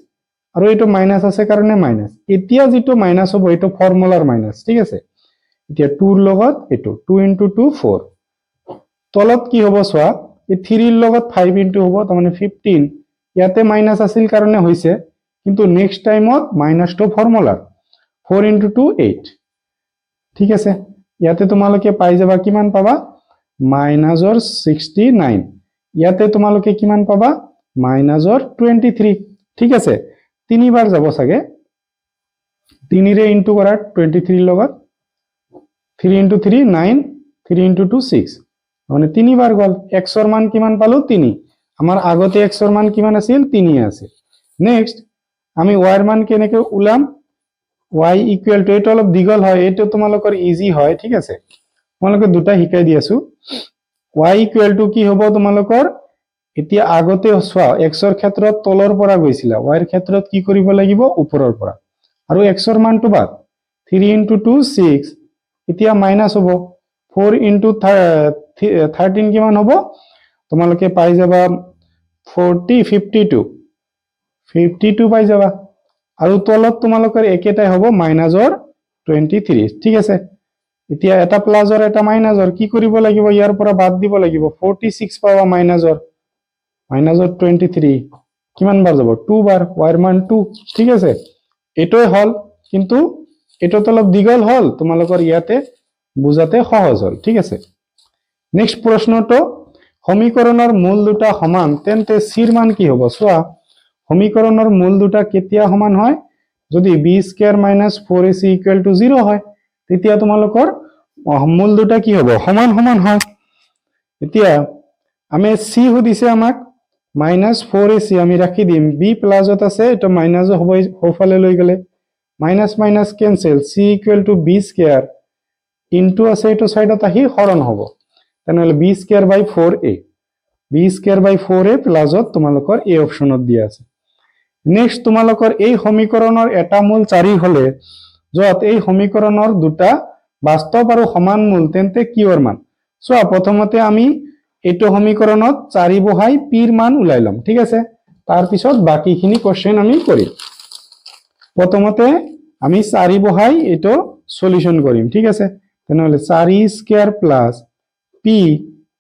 আৰু এইটো মাইনাস আছে কাৰণে মাইনাস। এতিয়া যেটো মাইনাস হ'ব এইটো ফৰ্মুলাৰ মাইনাস, ঠিক আছে। এতিয়া 2 ৰ লগত এইটো 2 into 2 4, তলত কি হ'ব চোৱা, এই 3 ৰ লগত 5 ইনটু হ'ব, তাৰমানে 15। ইয়াতে মাইনাস আছিল কাৰণে হৈছে, কিন্তু নেক্সট টাইমত মাইনাসটো ফৰ্মুলাৰ 4 into 2 8, ঠিক আছে। ইয়াতে তোমালোকে পাই যাবা, কিমান পাবা? মাইনাসৰ 69। ইয়াতে তোমালোকে কিমান পাবা? মাইনাসৰ 23, ঠিক আছে। তিনিবাৰ যাব চাগে, 3 ৰে ইনটু কৰা 23 লগত, 3 into 3 9, 3 into 2 6, মানে তিনিবাৰ গল। x ৰ মান কিমান পালো? 3। আমাৰ আগতে x ৰ মান কিমান আছিল? 3 আছিল। নেক্সট আমি y ৰ মান কেনেকৈ ওলাম? y ইকুৱেল টু, এইটো অলপ দীঘল হয়, এইটো তোমালোকৰ ইজি হয়, ঠিক আছে। তোমালোকে দুটা শিকাই দি আছো। y ইকুৱেল টু কি হ'ব তোমালোকৰ? এতিয়া আগতে চোৱা, x ৰ ক্ষেত্ৰত তলৰ পৰা গৈছিলা, y ৰ ক্ষেত্ৰত কি কৰিব লাগিব? ওপৰৰ পৰা। আৰু x ৰ মানটো বাদ, 3 into 2 6, এতিয়া মাইনাস হ'ব। 4 into 13 কিমান হ'ব? তোমালোকে পাই যাবা 40 52 পাই যাবা আৰু তলত তোমালোকৰ একেটাই হ'ব মাইনাসৰ 23 ঠিক আছে এতিয়া এটা প্লাসৰ এটা মাইনাসৰ কি কৰিব লাগিব ইয়াৰ পৰা বাদ দিব লাগিব 46 পাবা মাইনাসৰ 23 কিমান বাৰ যাব 2 বাৰ y ৰ মান 2 ঠিক আছে এটোই হল কিন্তু এটো অলপ দীঘল হল তোমালোকৰ ইয়াতে বুজাতে সহজ হল ঠিক আছে নেক্সট প্ৰশ্নটো সমীকৰণৰ মূল দুটা সমান তেন্তে c ৰ মান কি হ'ব চোৱা সমীকৰণৰ মূল দুটা কেতিয়া সমান হয় যদি b স্কয়াৰ - 4ac = 0 হয় তেতিয়া তোমালোকৰ মূল দুটা কি হ'ব সমান সমান হয় এতিয়া আমি c সুধিছে আমাক -4ac আমি ৰাখি দিম b প্লাসত আছে এটা মাইনাস হ'ব হোফালে লৈ গলে minus minus cancel c = b square into আছে এটা সাইডত আহি হৰণ হ'ব তেনেহলে b square / 4a b square / 4a প্লাসত তোমালোকৰ এই অপচনত দিয়া আছে নেক্সট তোমালোকৰ এই সমীকৰণৰ এটা মূল 4 হলে যত এই সমীকৰণৰ দুটা বাস্তৱ আৰু সমান মূল তেন্তে কিহৰ মান সো প্ৰথমতে আমি এইটো সমীকৰণত 4 বহাই p ৰ মান উলাই লম ঠিক আছে তাৰ পিছত বাকিখিনি কোশ্চেন আমি কৰিম প্ৰথমতে আমি 4 বহাই এইটো সলিউশন কৰিম ঠিক আছে তেনেহলে 4 স্কয়াৰ প্লাস p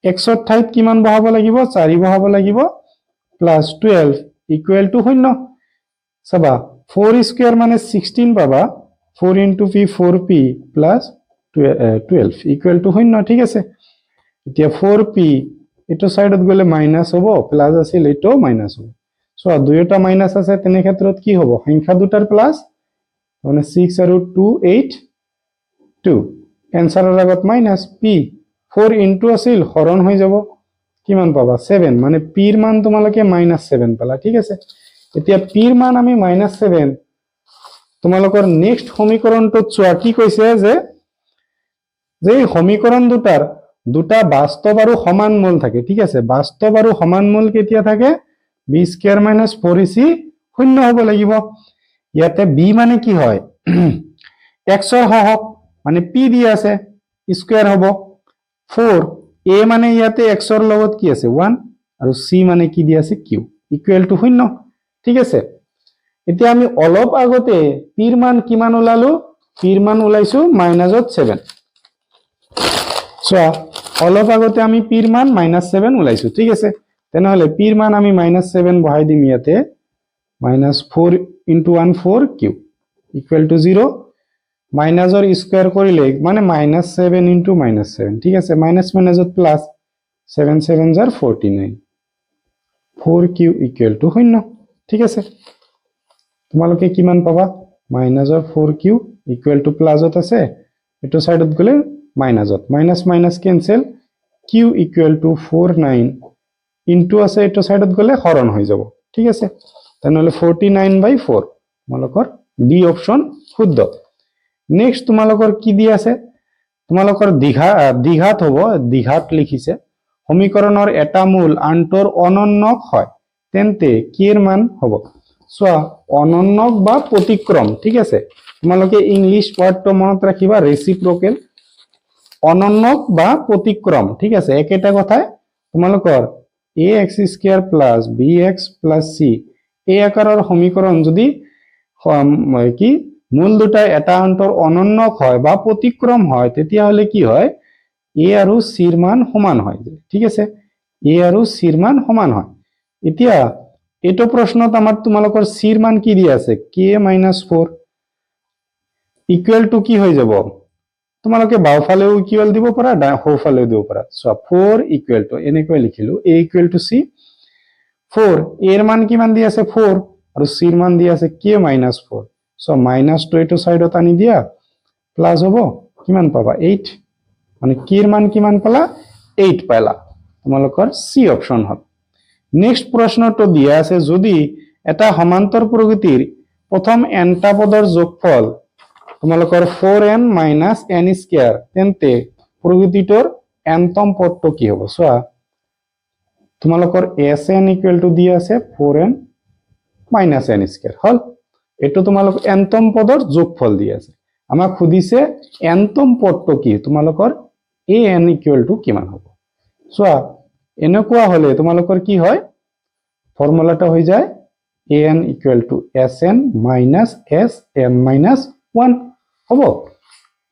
x ৰ ঠাইত কিমান বহাব লাগিব 4 বহাব লাগিব প্লাস 12 ইকুৱেল টু 0 সবা 4 স্কয়ার মানে 16 পাবা 4 into p 4p plus 12 equal to 0 ঠিক আছে এতিয়া 4p এটো সাইডত গলে মাইনাস হ'ব প্লাস আছিল এটো মাইনাস হ'ব সো দুইটা মাইনাস আছে তেনে ক্ষেত্ৰত কি হ'ব সংখ্যা দুটাৰ প্লাস মানে 6 আৰু 2 8 2 এনসাৰৰ আগত মাইনাস p 4 into আছিল হৰণ হৈ যাব কিমান পাবা 7 মানে p ৰ মান তোমালোকে -7 পালা ঠিক আছে এতিয়া p ৰ মান আমি -7 তোমালোকৰ নেক্সট সমীকৰণটো চোৱা কি কৈছে যে সমীকৰণ দুটা বাস্তৱ আৰু সমান মূল থাকে ঠিক আছে বাস্তৱ আৰু সমান মূল কেতিয়া থাকে b স্কয়ার - 4ac 0 হ'ব লাগিব ইয়াতে b মানে কি হয় x ৰ হহক মানে p দি আছে স্কয়াৰ হ'ব 4 a মানে ইয়াতে x ৰ লগত কি আছে 1 আৰু c মানে কি দি আছে q ইকুৱেল টু 0 ঠিক আছে এতিয়া আমি অলপ আগতে p ৰ মান কিমান উলালো p ৰ মান উলাইছো -7 চোৱা অলপ আগতে আমি p ৰ মান -7 উলাইছো ঠিক আছে তেনেহলে p ৰ মান আমি -7 বহাই দিম ইয়াতে -4 into 1 4q ইকুৱেল টু 0 মাইনাসৰ স্কয়াৰ কৰিলে মানে -7 into -7 ঠিক আছে মাইনাস মাইনাসত plus 7 7 jar 49 4q equal to 0 ঠিক আছে তোমালোকে কিমান পাবা মাইনাসৰ 4q ইকুৱেল টু প্লাসত আছে এটো সাইডত গলে মাইনাসত minus minus cancel q equal to 49 into আছে এটো সাইডত গলে হৰণ হৈ যাব ঠিক আছে তেনেহলে 49/4 তোমালোকৰ ডি অপচন শুদ্ধ নেক্সট তোমালোকৰ কি দি আছে তোমালোকৰ দ্বিঘাত হ'ব দ্বিঘাত লিখিছে সমীকৰণৰ এটা মূল আনটোৰ অনন্যক হয় তেন্তে কি এৰ মান হ'ব চোৱা অনন্যক বা প্ৰতিক্ৰম ঠিক আছে তোমালোকে ইংলিশ ওয়াৰ্ডটো মনত ৰাখিবা ৰেচিপ্ৰকেল অনন্যক বা প্ৰতিক্ৰম ঠিক আছে একেটা কথাই তোমালোকৰ ax² + bx + c এই আকাৰৰ সমীকৰণ যদি কি মূল দুটা এটা আনটোৰ অনন্যক হয় বা প্ৰতিক্ৰম হয় তেতিয়া হলে কি হয় a আৰু c ৰ মান সমান হয় ঠিক আছে a আৰু c ৰ মান সমান হয় এতিয়া এটো প্ৰশ্নত আমাৰ তোমালোকৰ c ৰ মান কি দি আছে k - 4 ইকুৱেল টু কি হৈ যাব তোমালোকে বাওফালেও ইকুৱেল দিব পাৰা সোঁফালেও দিব পাৰা সো 4 ইকুৱেল টু এনেকৈ লিখিলো a equal to c 4 a এৰ মান কিমান দি আছে 4 আৰু c এর মান দি আছে k - 4 সো মাইনাস টু এটো সাইডত আনি দিয়া প্লাস হ'ব কিমান পাবা 8 মানে k এর মান কিমান পালা 8 পালা তোমালোকৰ c অপচন হল নেক্সট প্ৰশ্নটো দিয়া আছে যদি এটা সমান্তৰ প্ৰকৃতিৰ প্ৰথম nটা পদৰ যোগফল তোমালোকৰ 4n - n² তেন্তে প্ৰকৃতিটোৰ nতম পদটো কি হ'ব চোৱা তোমালোকৰ sn ইকুৱেল টু দি আছে 4n - n² হল এটো তোমালোক nতম পদৰ যোগফল দি আছে আমাক খুদিছে nতম পদটো কি তোমালোকৰ an ইকুৱেল টু কিমান হ'ব চোৱা এনেকুৱা হলে তোমালোকৰ কি হয় ফর্মুলাটা হয়ে যায় an equal to sn minus sn minus 1 হ'ব।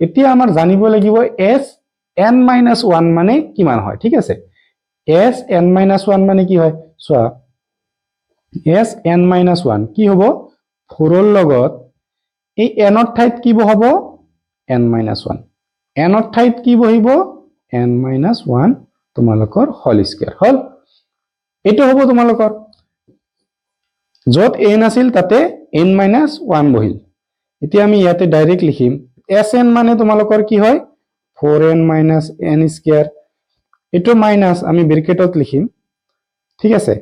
এতিয়া আমাৰ জানিব লাগিব sn মাইনাস 1 মানে কিমান হয়, ঠিক আছে। sn মাইনাস 1 মানে কি হয় চোৱা, sn মাইনাস 1 কি হ'ব, 4 ৰ লগত এই n ৰ ঠাইত কি বহাব, n মাইনাস 1, n ৰ ঠাইত কি বহিব, n মাইনাস 1 তোমালোকৰ হোল স্কয়াৰ হল। এইটো হ'ব তোমালোকৰ যত n আছিল তাতে n মাইনাস 1 বহিল। এতিয়া আমি ইয়াতে ডাইৰেক্ট লিখিম sn মানে তোমালোকৰ কি হয় 4n মাইনাস n স্কয়াৰ, এটো মাইনাস আমি ব্র্যাকেটত লিখিম, ঠিক আছে।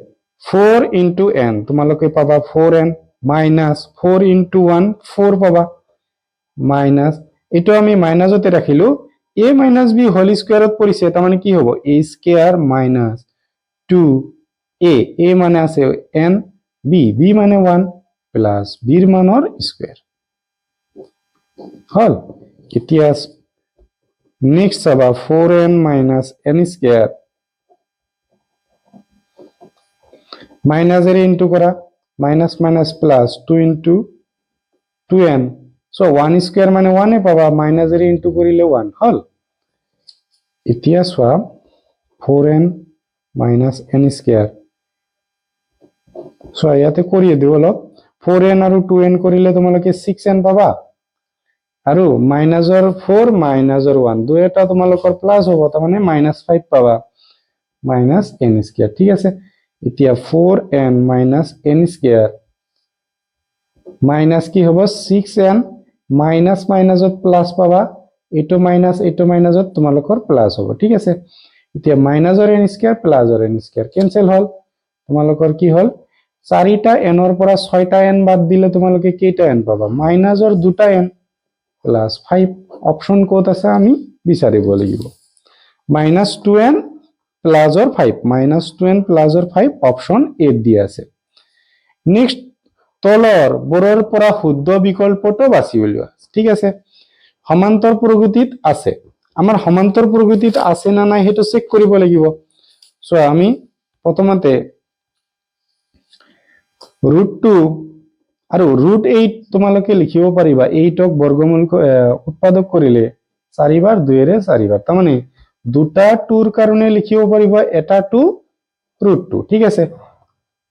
4 ইনটু n তোমালোকে পাবা 4n মাইনাস 4 ইনটু 1 4 পাবা মাইনাস, এটো আমি মাইনাসতে রাখিলো, a মাইনাস b হোল স্কয়ারত পৰিছে, তাৰ মানে কি হ'ব a square minus 2a, a মানে আছে n, b মানে 1 প্লাস b ৰ মানৰ স্কয়ার হল। এতিয়া নেক্সট চাবা 4n minus n square minus এর ইনটু করা minus minus plus 2 into 2n, so 1 square মানে 1 এ পাবা, মাইনাস এর ইনটু করিলে 1 হল। এতিয়া চোৱা 4n minus n square, so ইয়াতে কৰিয়ে দিও অলপ, 4n আৰু 2n কৰিলে তোমালোকে 6n পাবা, আৰু মাইনাসৰ 4 মাইনাসৰ 1 দুইটা তোমালোকৰ প্লাস হ'ব, তাৰ মানে মাইনাস 5 পাবা মাইনাস n স্কয়ার, ঠিক আছে। এতিয়া 4n minus n square minus কি হ'ব 6n, মাইনাস মাইনাসত প্লাস পাবা, এটো মাইনাসত তোমালোকৰ প্লাস হ'ব, ঠিক আছে। এতিয়া মাইনাসৰ n স্কয়াৰ প্লাসৰ n স্কয়াৰ ক্যান্সেল হল, তোমালোকৰ কি হল 4টা n ৰ পৰা 6টা n বাদ দিলে তোমালোকে কেইটা n পাবা, মাইনাসৰ 2টা n প্লাস 5, অপশন কোড আছে আমি বিচাৰিব লাগিব, মাইনাস 2n প্লাসৰ 5, মাইনাস 2n প্লাসৰ 5 অপশন এ দি আছে। নেক্সট তলৰ বৰৰ পৰা শুদ্ধ বিকল্পটো বাছি উলিওৱা, ঠিক আছে। সমান্তৰ প্ৰগতিত আছে, আমাৰ সমান্তৰ প্ৰগতিত আছে না নাই হেতু চেক কৰিব লাগিব। সো আমি প্ৰথমতে √2 আৰু √8 তোমালোকে লিখিব পাৰিবা, 8ক বৰ্গমূল উৎপাদক কৰিলে 4 বাৰ 2 এৰে 4 বাৰ, তাৰ মানে দুটা 2ৰ কাৰণে লিখিব পাৰিবা, এটা 2 √2, ঠিক আছে।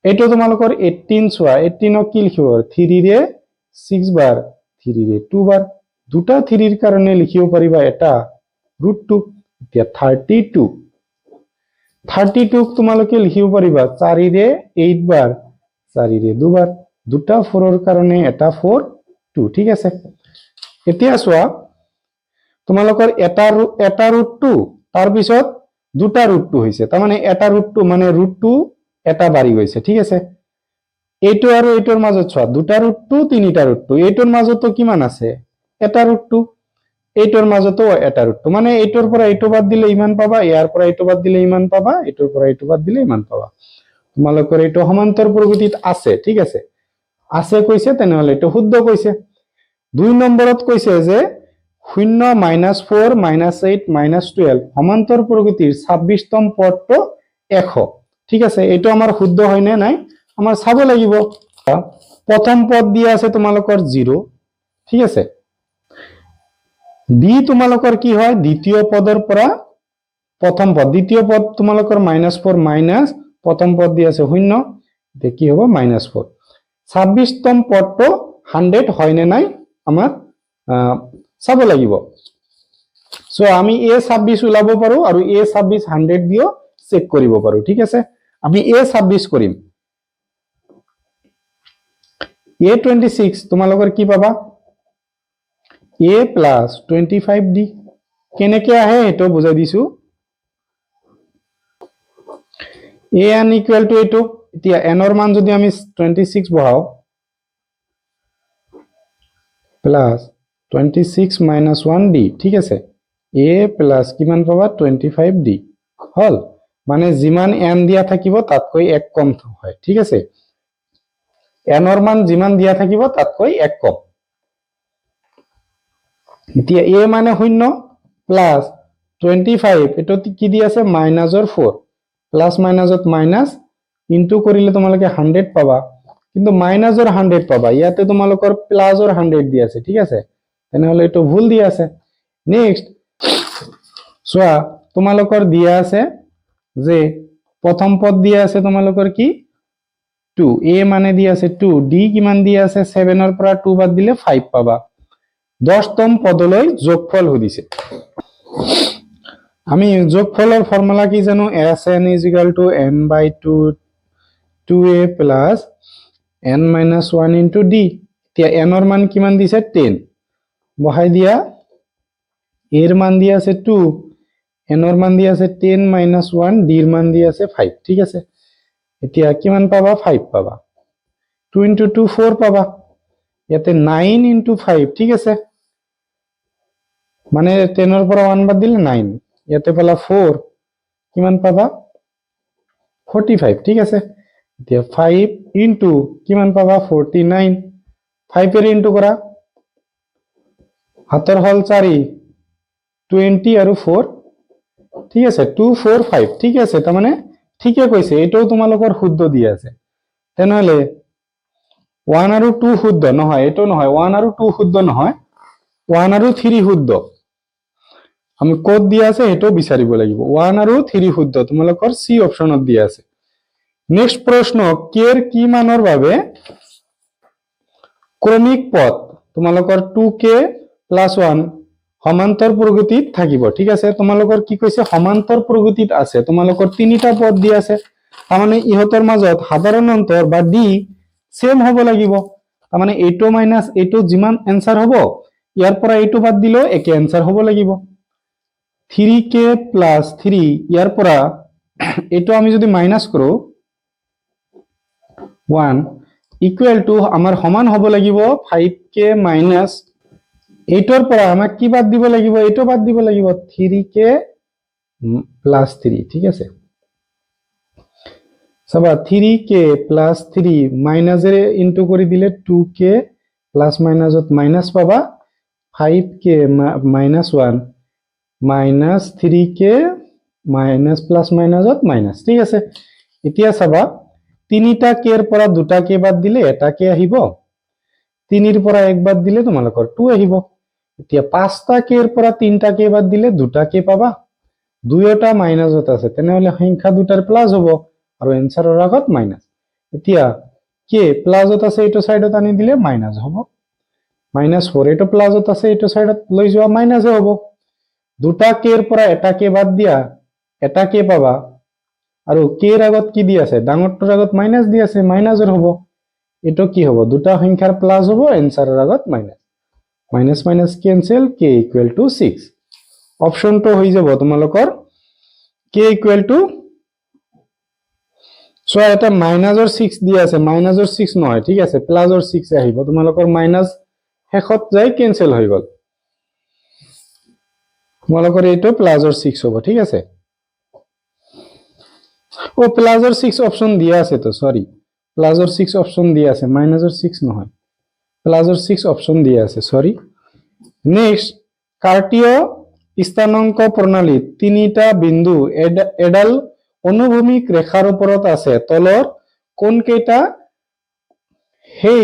এইটো তোমালোকৰ 18 চোৱা, 18ক কি লিখিব 3 ৰে 6 বাৰ 3 ৰে 2 বাৰ, দুটা 3 ৰ কাৰণে লিখিব পাৰিবা এটা √2। এতিয়া 32ক তোমালোকে লিখিব পাৰিবা 4 ৰে 8 বাৰ 4 ৰে 2 বাৰ, দুটা 4 ৰ কাৰণে এটা 4 2, ঠিক আছে। এতিয়া চোৱা তোমালোকৰ এটা √2 তাৰ পিছত দুটা √2 হৈছে, তাৰ মানে এটা √2 মানে √2 এটা বাঢ়ি গৈছে, ঠিক আছে। এইটো আৰু এইটোৰ মাজত চোৱা দুটা √2 তিনিটা √2, এইটোৰ মাজতো কিমান আছে এটা √2, এইটোৰ মাজতো এটা √2, মানে এইটোৰ পৰা এইটো বাদ দিলে ইমান পাবা, ইয়াৰ পৰা এইটো বাদ দিলে ইমান পাবা, এইটোৰ পৰা এইটো বাদ দিলে ইমান পাবা। তোমালোকৰ এইটো সমান্তৰ প্ৰগতিত আছে, ঠিক আছে, আছে কৈছে তেনেহলে এইটো শুদ্ধ কৈছে। 2 নম্বৰত কৈছে যে 0 -4 -8 -12 সমান্তৰ প্ৰগতিৰ 26তম পদটো 100, ঠিক আছে। এইটো আমাৰ শুদ্ধ হয় নে নাই আমাৰ চাব লাগিব। প্ৰথম পদ দিয়া আছে তোমালোকৰ 0, ঠিক আছে। বি তোমালোকৰ কি হয় দ্বিতীয় পদৰ পৰা প্ৰথম পদ, দ্বিতীয় পদ তোমালোকৰ -4 মাইনাস প্ৰথম পদ দিয়া আছে 0, তে কি হ'ব -4। 26তম পদটো 100 হয় নে নাই আমাৰ চাব লাগিব। সো আমি a26 ওলাব পাৰো আৰু a26 100 দিও চেক কৰিব পাৰো, ঠিক আছে। আমি a26 কৰিম, a26 তোমালোকৰ কি পাবা a প্লাস 25d, কেনেকে আহে এটো বুজাই দিছো। an ইকুয়াল টু এইটো, এতিয়া n ৰ মান যদি আমি 26 বহাও প্লাস 26 মাইনাস 1d, ঠিক আছে, a প্লাস কিমান পাবা 25d হল, মানে যিমান n দিয়া থাকিব তাতকৈ 1 কম হয়, ঠিক আছে। n ৰ মান যিমান দিয়া থাকিব তাতকৈ 1 কম। এতিয়া a মানে 0 প্লাস 25, এটো কি দি আছে -4 প্লাস মাইনাসত মাইনাস ইনটু কৰিলে তোমালোকে 100 পাবা, কিন্তু মাইনাসৰ 100 পাবা। ইয়াতে তোমালোকৰ প্লাসৰ 100 দি আছে, ঠিক আছে, তেনেহলে এইটো ভুল দি আছে। নেক্সট চোৱা, তোমালোকৰ দিয়া আছে যে প্ৰথম পদ দিয়া আছে তোমালোকৰ কি 2, a মানে দি আছে 2, d কিমান দি আছে 7 ৰ পৰা 2 বাদ দিলে 5 পাবা। 10তম পদলৈ যোগফল সুধিছে। আমি যোগফলৰ ফৰ্মুলা কি জানো, sn = n/2 2a plus n minus 1 into d। এতিয়া n ৰ মান কিমান দিছে 10, বহাই দিয়া, a ৰ মান দি আছে 2, n ৰ মান দি আছে 10 minus 1, d ৰ মান দি আছে 5, ঠিক আছে। এতিয়া কিমান পাবা 5 পাবা, 2 into 2 4 পাবা, ইয়াতে 9 into 5, ঠিক আছে, মানে 10 ৰ পৰা 1 বাদ দিলে 9, ইয়াতে পালা 4, কিমান পাবা 45, ঠিক আছে। এতিয়া 5 into কিমান পাবা 49, 5 এর ইনটু কৰা, হাতৰ হল 4, 20 আৰু 4, ঠিক আছে, 2 4 5, ঠিক আছে, তাৰ মানে ঠিকে কৈছে, এটাও তোমালোকৰ শুদ্ধ দি আছে। তেনেহলে 1 আৰু 2 শুদ্ধ নহয়, এটো নহয়, 1 আৰু 2 শুদ্ধ নহয়, 1 আৰু 3 শুদ্ধ। আমি কোড দিয়া আছে এটো বিচাৰিব লাগিব, 1 আৰু 3 শুদ্ধ, তোমালোকৰ সি অপশনত দিয়া আছে। নেক্সট প্ৰশ্ন, কে ৰ কি মানৰ বাবে ক্ৰমিক পদ তোমালোকৰ 2k + 1 সমান্তৰ প্ৰগতিত থাকিব, ঠিক আছে। তোমালোকৰ কি কৈছে সমান্তৰ প্ৰগতিত আছে, তোমালোকৰ তিনিটা পদ দি আছে, তাৰমানে ইহতৰ মাজত সাধাৰণ অন্তৰ বা d সেম হ'ব লাগিব, তাৰমানে এইটো মাইনাস এইটো যিমান এনসাৰ হ'ব, ইয়াৰ পৰা এইটো বাদ দিলেও একে এনসাৰ হ'ব লাগিব। 3k + 3 ইয়াৰ পৰা এইটো আমি যদি মাইনাস কৰো 1 ইকুয়াল টু আমাৰ সমান হ'ব লাগিব 5k - এইটোৰ পৰা আমাক কি বাদ দিব লাগিব, এইটো বাদ দিব লাগিব 3k + 3, ঠিক আছে। চাবা 3k + 3 মাইনাসেৰে ইনটু কৰি দিলে 2k প্লাস মাইনাসত মাইনাস পাবা, 5k - 1 minus 3k minus plus মাইনাসত মাইনাস, ঠিক আছে। এতিয়া চাবা তিনিটা কে ৰ পৰা দুটা কে বাদ দিলে এটা কে আহিব, 3 ৰ পৰা 1 বাদ দিলে তোমালোকৰ 2 আহিব। এতিয়া 5টা কে ৰ পৰা 3টা কে বাদ দিলে দুটা কে পাবা, দুয়োটা মাইনাসত আছে, তেনেহলে সংখ্যা দুটাৰ প্লাস হ'ব আৰু এনসাৰৰ আগত মাইনাস। এতিয়া কে প্লাসত আছে, এইটো সাইডত আনি দিলে মাইনাস হ'ব, -4 এইটো প্লাসত আছে, এইটো সাইডত লৈ যোৱা মাইনাস হ'ব। দুটা কে ৰ পৰা এটা কে বাদ দিয়া এটা কে পাবা, আৰু কে ৰ আগত কি দি আছে, ডাঙৰটোৰ আগত মাইনাস দি আছে, মাইনাসৰ হ'ব। এটো কি হ'ব, দুটা সংখ্যাৰ প্লাস হ'ব, এনসাৰৰ আগত minus, minus minus cancel, k = 6। অপশনটো হৈ যাব তোমালোকৰ k = সো এটা মাইনাসৰ 6 দি আছে, মাইনাসৰ 6 নহয়, ঠিক আছে, প্লাসৰ 6 আহিব, তোমালোকৰ মাইনাস শেষত যাই ক্যান্সেল হৈ গল, তোমালোকৰ এইটো প্লাসৰ 6 হ'ব, ঠিক আছে। ও প্লাসৰ 6 অপশন দিয়া আছে তো, সৰি, প্লাসৰ 6 অপশন দিয়া আছে, মাইনাসৰ 6 নহয়, প্লাসৰ 6 অপশন দিয়া আছে, সৰি। নেক্সট, কাৰ্টীয় স্থানাঙ্ক প্ৰণালীত তিনিটা বিন্দু এডাল অনুভূমিক ৰেখাৰ ওপৰত আছে, তলৰ কোন কেইটা সেই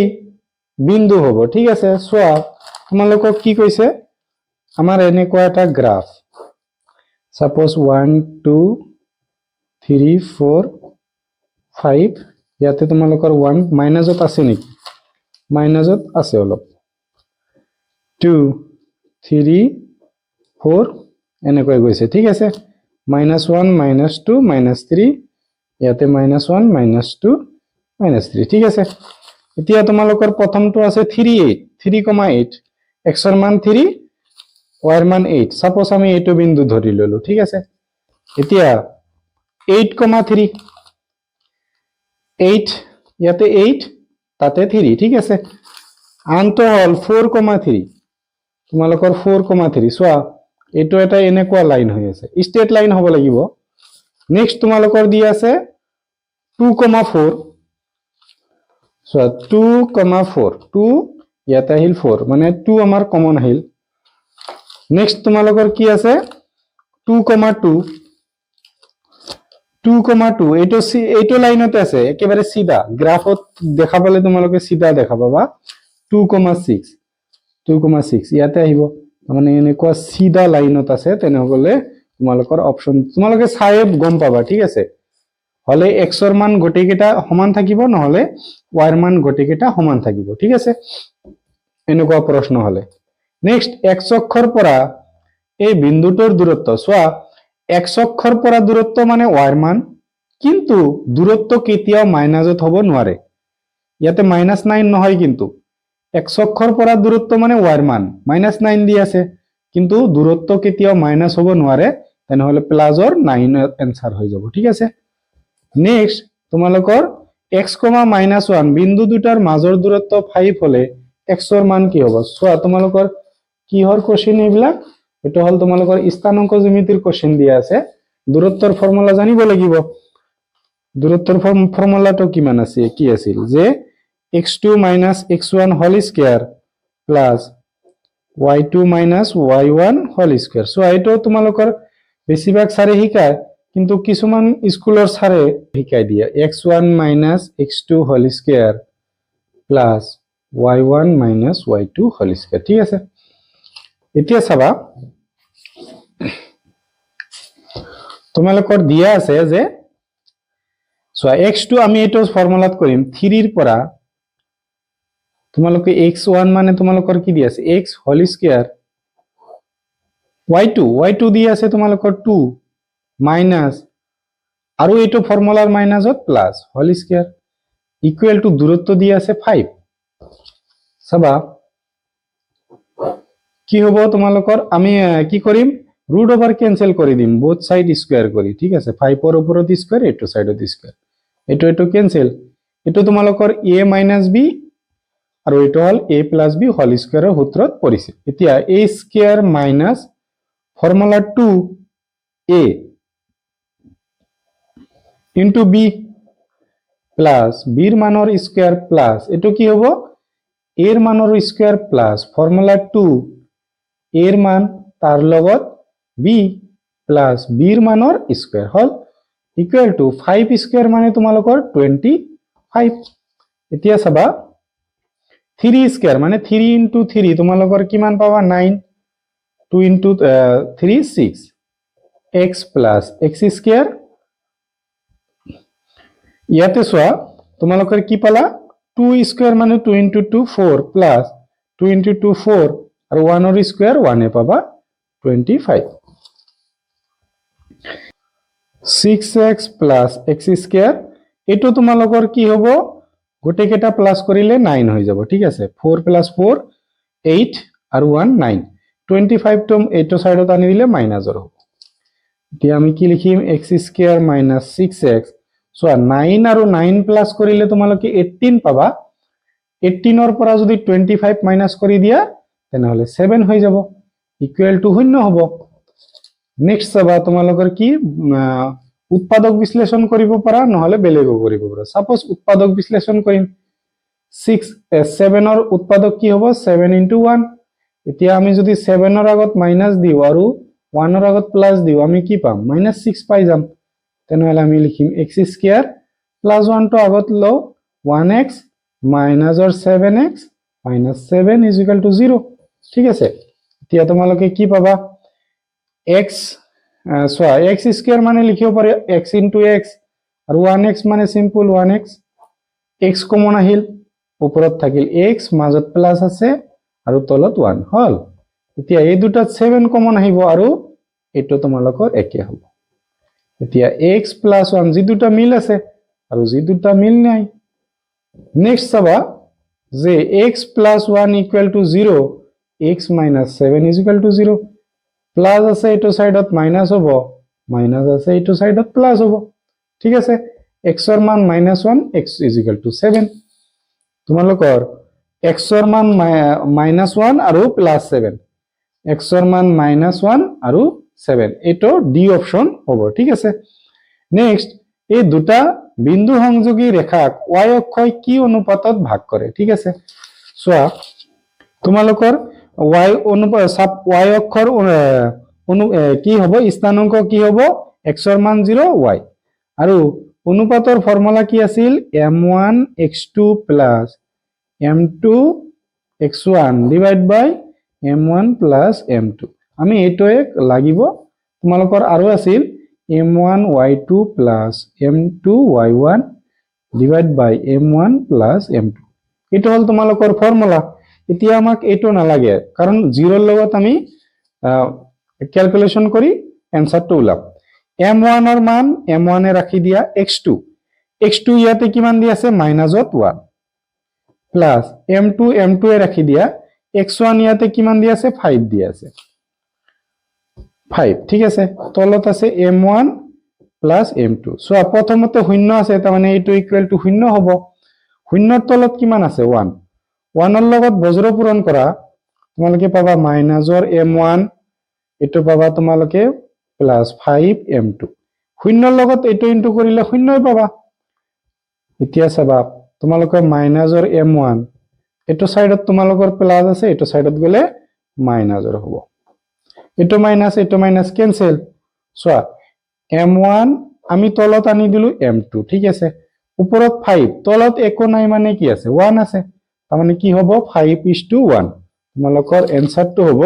বিন্দু হ'ব, ঠিক আছে। চোৱা তোমালোকক কি কৈছে, আমাৰ এনেকুৱা এটা গ্ৰাফ, সাপোজ 1 2 3 4 5, ইয়াতে তোমালোকৰ 1 মাইনাসত আছে নেকি, মাইনাসত আছে অলপ, 2 3 4 এনেকৈ গৈছে, ঠিক আছে, -1 -2 -3, ইয়াতে -1 -2 -3, ঠিক আছে। এতিয়া তোমালোকৰ প্ৰথমটো আছে 3 8 x ৰ মান 3 y ৰ মান 8, সাপোজ আমি এইটো বিন্দু ধৰি ললো, ঠিক আছে। এতিয়া 8, 3 ইয়াতে 8 তাতে 3, ঠিক আছে। আনটো হল 4, 3 তোমালোকৰ 4, 3 চোৱা এইটো এটা এনেকুৱা লাইন হৈ আছে, স্ট্ৰেট লাইন হ'ব লাগিব। নেক্সট তোমালোকৰ দি আছে 2, 4 চোৱা 2, 4 2 ইয়াতে আহিল 4, মানে 2 আমাৰ কমন আহিল। নেক্সট তোমালোকৰ কি আছে 2, 2 2,2 এইটো লাইনতে আছে একেবাৰে সিধা গ্ৰাফত দেখা পালে তোমালোকে সিধা দেখা পাবা 2,6 ইয়াতে আহিব মানে এনেকুৱা সিধা লাইনত আছে তেনেহলে তোমালোকৰ অপচন তোমালোকে চাই গম পাবা ঠিক আছে হলে x ৰ মান গটেকেটা সমান থাকিব নহলে y ৰ মান গটেকেটা সমান থাকিব ঠিক আছে এনেকুৱা প্ৰশ্ন হলে নেক্সট x অক্ষৰ পৰা এই বিন্দুটোৰ দূৰত্ব সোৱা x অক্ষৰ পৰা দূৰত্ব মানে y ৰ মান কিন্তু দূৰত্ব কেতিয়াও মাইনাসত হ'ব নোৱাৰে ইয়াতে -9 নহয় কিন্তু x অক্ষৰ পৰা দূৰত্ব মানে y ৰ মান -9 দি আছে কিন্তু দূৰত্ব কেতিয়াও মাইনাস হ'ব নোৱাৰে তেনেহলে প্লাসৰ 9 এনসাৰ হৈ যাব ঠিক আছে নেক্সট তোমালোকৰ x, -1 বিন্দু দুটাৰ মাজৰ দূৰত্ব 5 হলে x ৰ মান কি হ'ব সোৱা তোমালোকৰ কিহৰ কোশ্চেন এইবিলাক এটা হল তোমালোকৰ স্থানাঙ্ক জ্যামিতিৰ কোশ্চেন দিয়া আছে দূৰত্বৰ ফৰ্মুলা জানিব লাগিব দূৰত্বৰ ফৰ্মুলাটো কিমান আছে কি আছিল যে x2 - x1 whole square plus y2 - y1 whole square so এইটো তোমালোকৰ বেছিভাগ সাৰে শিকায় কিন্তু কিছুমান স্কুলৰ সাৰে শিকাই দিয়ে x1 - x2 whole square plus y1 - y2 whole square ঠিক আছে এতিয়া চাবা তোমালোকৰ দিয়া আছে যে সো x2 আমি এটো ফৰ্মুলাত কৰিম 3 ৰ পৰা তোমালোকে x1 মানে তোমালোকৰ কি দি আছে x হোল স্কয়াৰ y2 দি আছে তোমালোকৰ 2 মাইনাস আৰু এটো ফৰ্মুলাৰ মাইনাসত plus whole square equal to দূৰত্ব দি আছে 5 চাবা কি হ'ব তোমালোকৰ আমি কি কৰিম ৰুট ওভাৰ ক্যান্সেল কৰি দিম বোথ সাইড স্কয়াৰ কৰি ঠিক আছে 5 ৰ ওপৰত স্কয়াৰ এটো সাইডত স্কয়াৰ এটো ক্যান্সেল এটো তোমালোকৰ a - b আৰু এটো হল a + b হোল স্কয়াৰৰ সূত্ৰত পৰিছে এতিয়া a square minus formula 2a into b plus b ৰ মানৰ স্কয়াৰ প্লাস এটো কি হ'ব a ৰ মানৰ স্কয়াৰ প্লাস ফৰ্মুলা 2 a ৰ মান তাৰ লগত b প্লাস b ৰ মানৰ square hall equal to 5 square মানে তোমালোকৰ 25 এতিয়া চাবা 3 স্কয়াৰ মানে 3 ইনটু 3 তোমালোকৰ কিমান পাবা 9 2 into 3 6 x plus x square ইয়াতে সোয়া তোমালোকৰ কি পালা 2 স্কয়ার মানে 2 ইনটু 2 4 প্লাস 2 ইনটু 2 4 আৰু 1 ৰ স্কয়াৰ 1 এ পাবা 25 6x প্লাস x স্কয়াৰ এটো তোমালোকৰ কি হ'ব গোটেকেটা প্লাস কৰিলে 9 হৈ যাব ঠিক আছে 4 + 4 8 আৰু 1 9 25 টো এটো সাইডত আনি দিলে মাইনাসৰ হ'ব এতিয়া আমি কি লিখিম x square minus 6x so 9 আৰু 9 প্লাস কৰিলে তোমালোকে 18 পাবা 18 ৰ পৰা যদি 25 মাইনাস কৰি দিয়া তেনেহলে 7 হৈ যাব ইকুয়াল টু 0 হ'ব নেক্সট চাবা তোমালোকৰ কি উৎপাদক বিশ্লেষণ কৰিব পাৰা নহলে বেলেগো কৰিব পাৰা সাপোজ উৎপাদক বিশ্লেষণ কৰিম 7 ৰ উৎপাদক কি হ'ব 7 * 1 এতিয়া আমি যদি 7 ৰ আগত মাইনাস দিও আৰু 1 ৰ আগত প্লাস দিও আমি কি পাম -6 পাই যাম তেনেহলে আমি লিখিম x স্কয়ার প্লাস 1 টো আগত লও 1x মাইনাসৰ 7x -7 = 0 ঠিক আছে এতিয়া তোমালোকে কি পাবা x সোয়া x স্কয়ার মানে লিখিব পারে x * x আৰু 1x মানে সিম্পল 1x x কমন আহিল ওপৰত থাকিল x মাজত প্লাস আছে আৰু তলত 1 হল এতিয়া এই দুটা 7 কমন আহিব আৰু এটো তোমালোকৰ একে হ'ব এতিয়া x + 1 যি দুটা মিল আছে আৰু যি দুটা মিল নাই নেক্সট চাবা যে x + 1 = 0 x - 7 = 0 প্লাস আছে এটো সাইডত মাইনাস হ'ব মাইনাস আছে এটো সাইডত প্লাস হ'ব ঠিক আছে x ৰ মান -1 x = 7 তোমালোকৰ x ৰ মান -1 আৰু +7 x ৰ মান -1 আৰু 7 এটো ডি অপশন হ'ব ঠিক আছে নেক্সট এই দুটা বিন্দু সংযোগী ৰেখাক y অক্ষই কি অনুপাতত ভাগ কৰে ঠিক আছে সোয়া তোমালোকৰ y অক্ষৰ কি হ'ব স্থানাঙ্ক কি হ'ব x ৰ মান 0 y আৰু অনুপাতৰ ফৰ্মুলা কি আছিল m1 x2 plus m2 x1 divide বাই m1 প্লাস m2 আমি এইটোৱে লাগিব তোমালোকৰ আৰু আছিল m1 y2 plus m2 y1 divide বাই m1 প্লাস m2 এইটো হল তোমালোকৰ ফৰ্মুলা এতিয়া আমাক এইটো নালাগে কাৰণ 0 ৰ লগত আমি ক্যালকুলেশন কৰি এনসাৰটো উলাম m1 ৰ মান m1 এ ৰাখি দিয়া x2 ইয়াতে কিমান দি আছে মাইনাসত 1 প্লাস m2 এ ৰাখি দিয়া x1 ইয়াতে কিমান দি আছে 5 দি আছে 5 ঠিক আছে তলত আছে m1 প্লাস m2 সো প্ৰথমতে শূন্য আছে তাৰ মানে এইটো ইকুৱেল টু শূন্য হ'ব শূন্যৰ তলত কিমান আছে 1 1 ৰ লগত বজ্ৰ পূৰণ কৰা তোমালোকে পাবা মাইনাসৰ m1 এটো পাবা তোমালোকে প্লাস 5m2 শূন্যৰ লগত এটো ইনটু কৰিলে শূন্যই পাবা এতিয়া চাবা তোমালোকৰ মাইনাসৰ m1 এটো সাইডত তোমালোকৰ প্লাস আছে এটো সাইডত গলে মাইনাসৰ হ'ব এটো মাইনাস ক্যান্সেল সোয়া m1 আমি তলত আনি দিলু m2 ঠিক আছে উপৰত 5 তলত একো নাই মানে কি আছে 1 আছে তাৰ মানে কি হ'ব 5:1 তোমালোকৰ এনসাৰটো হ'ব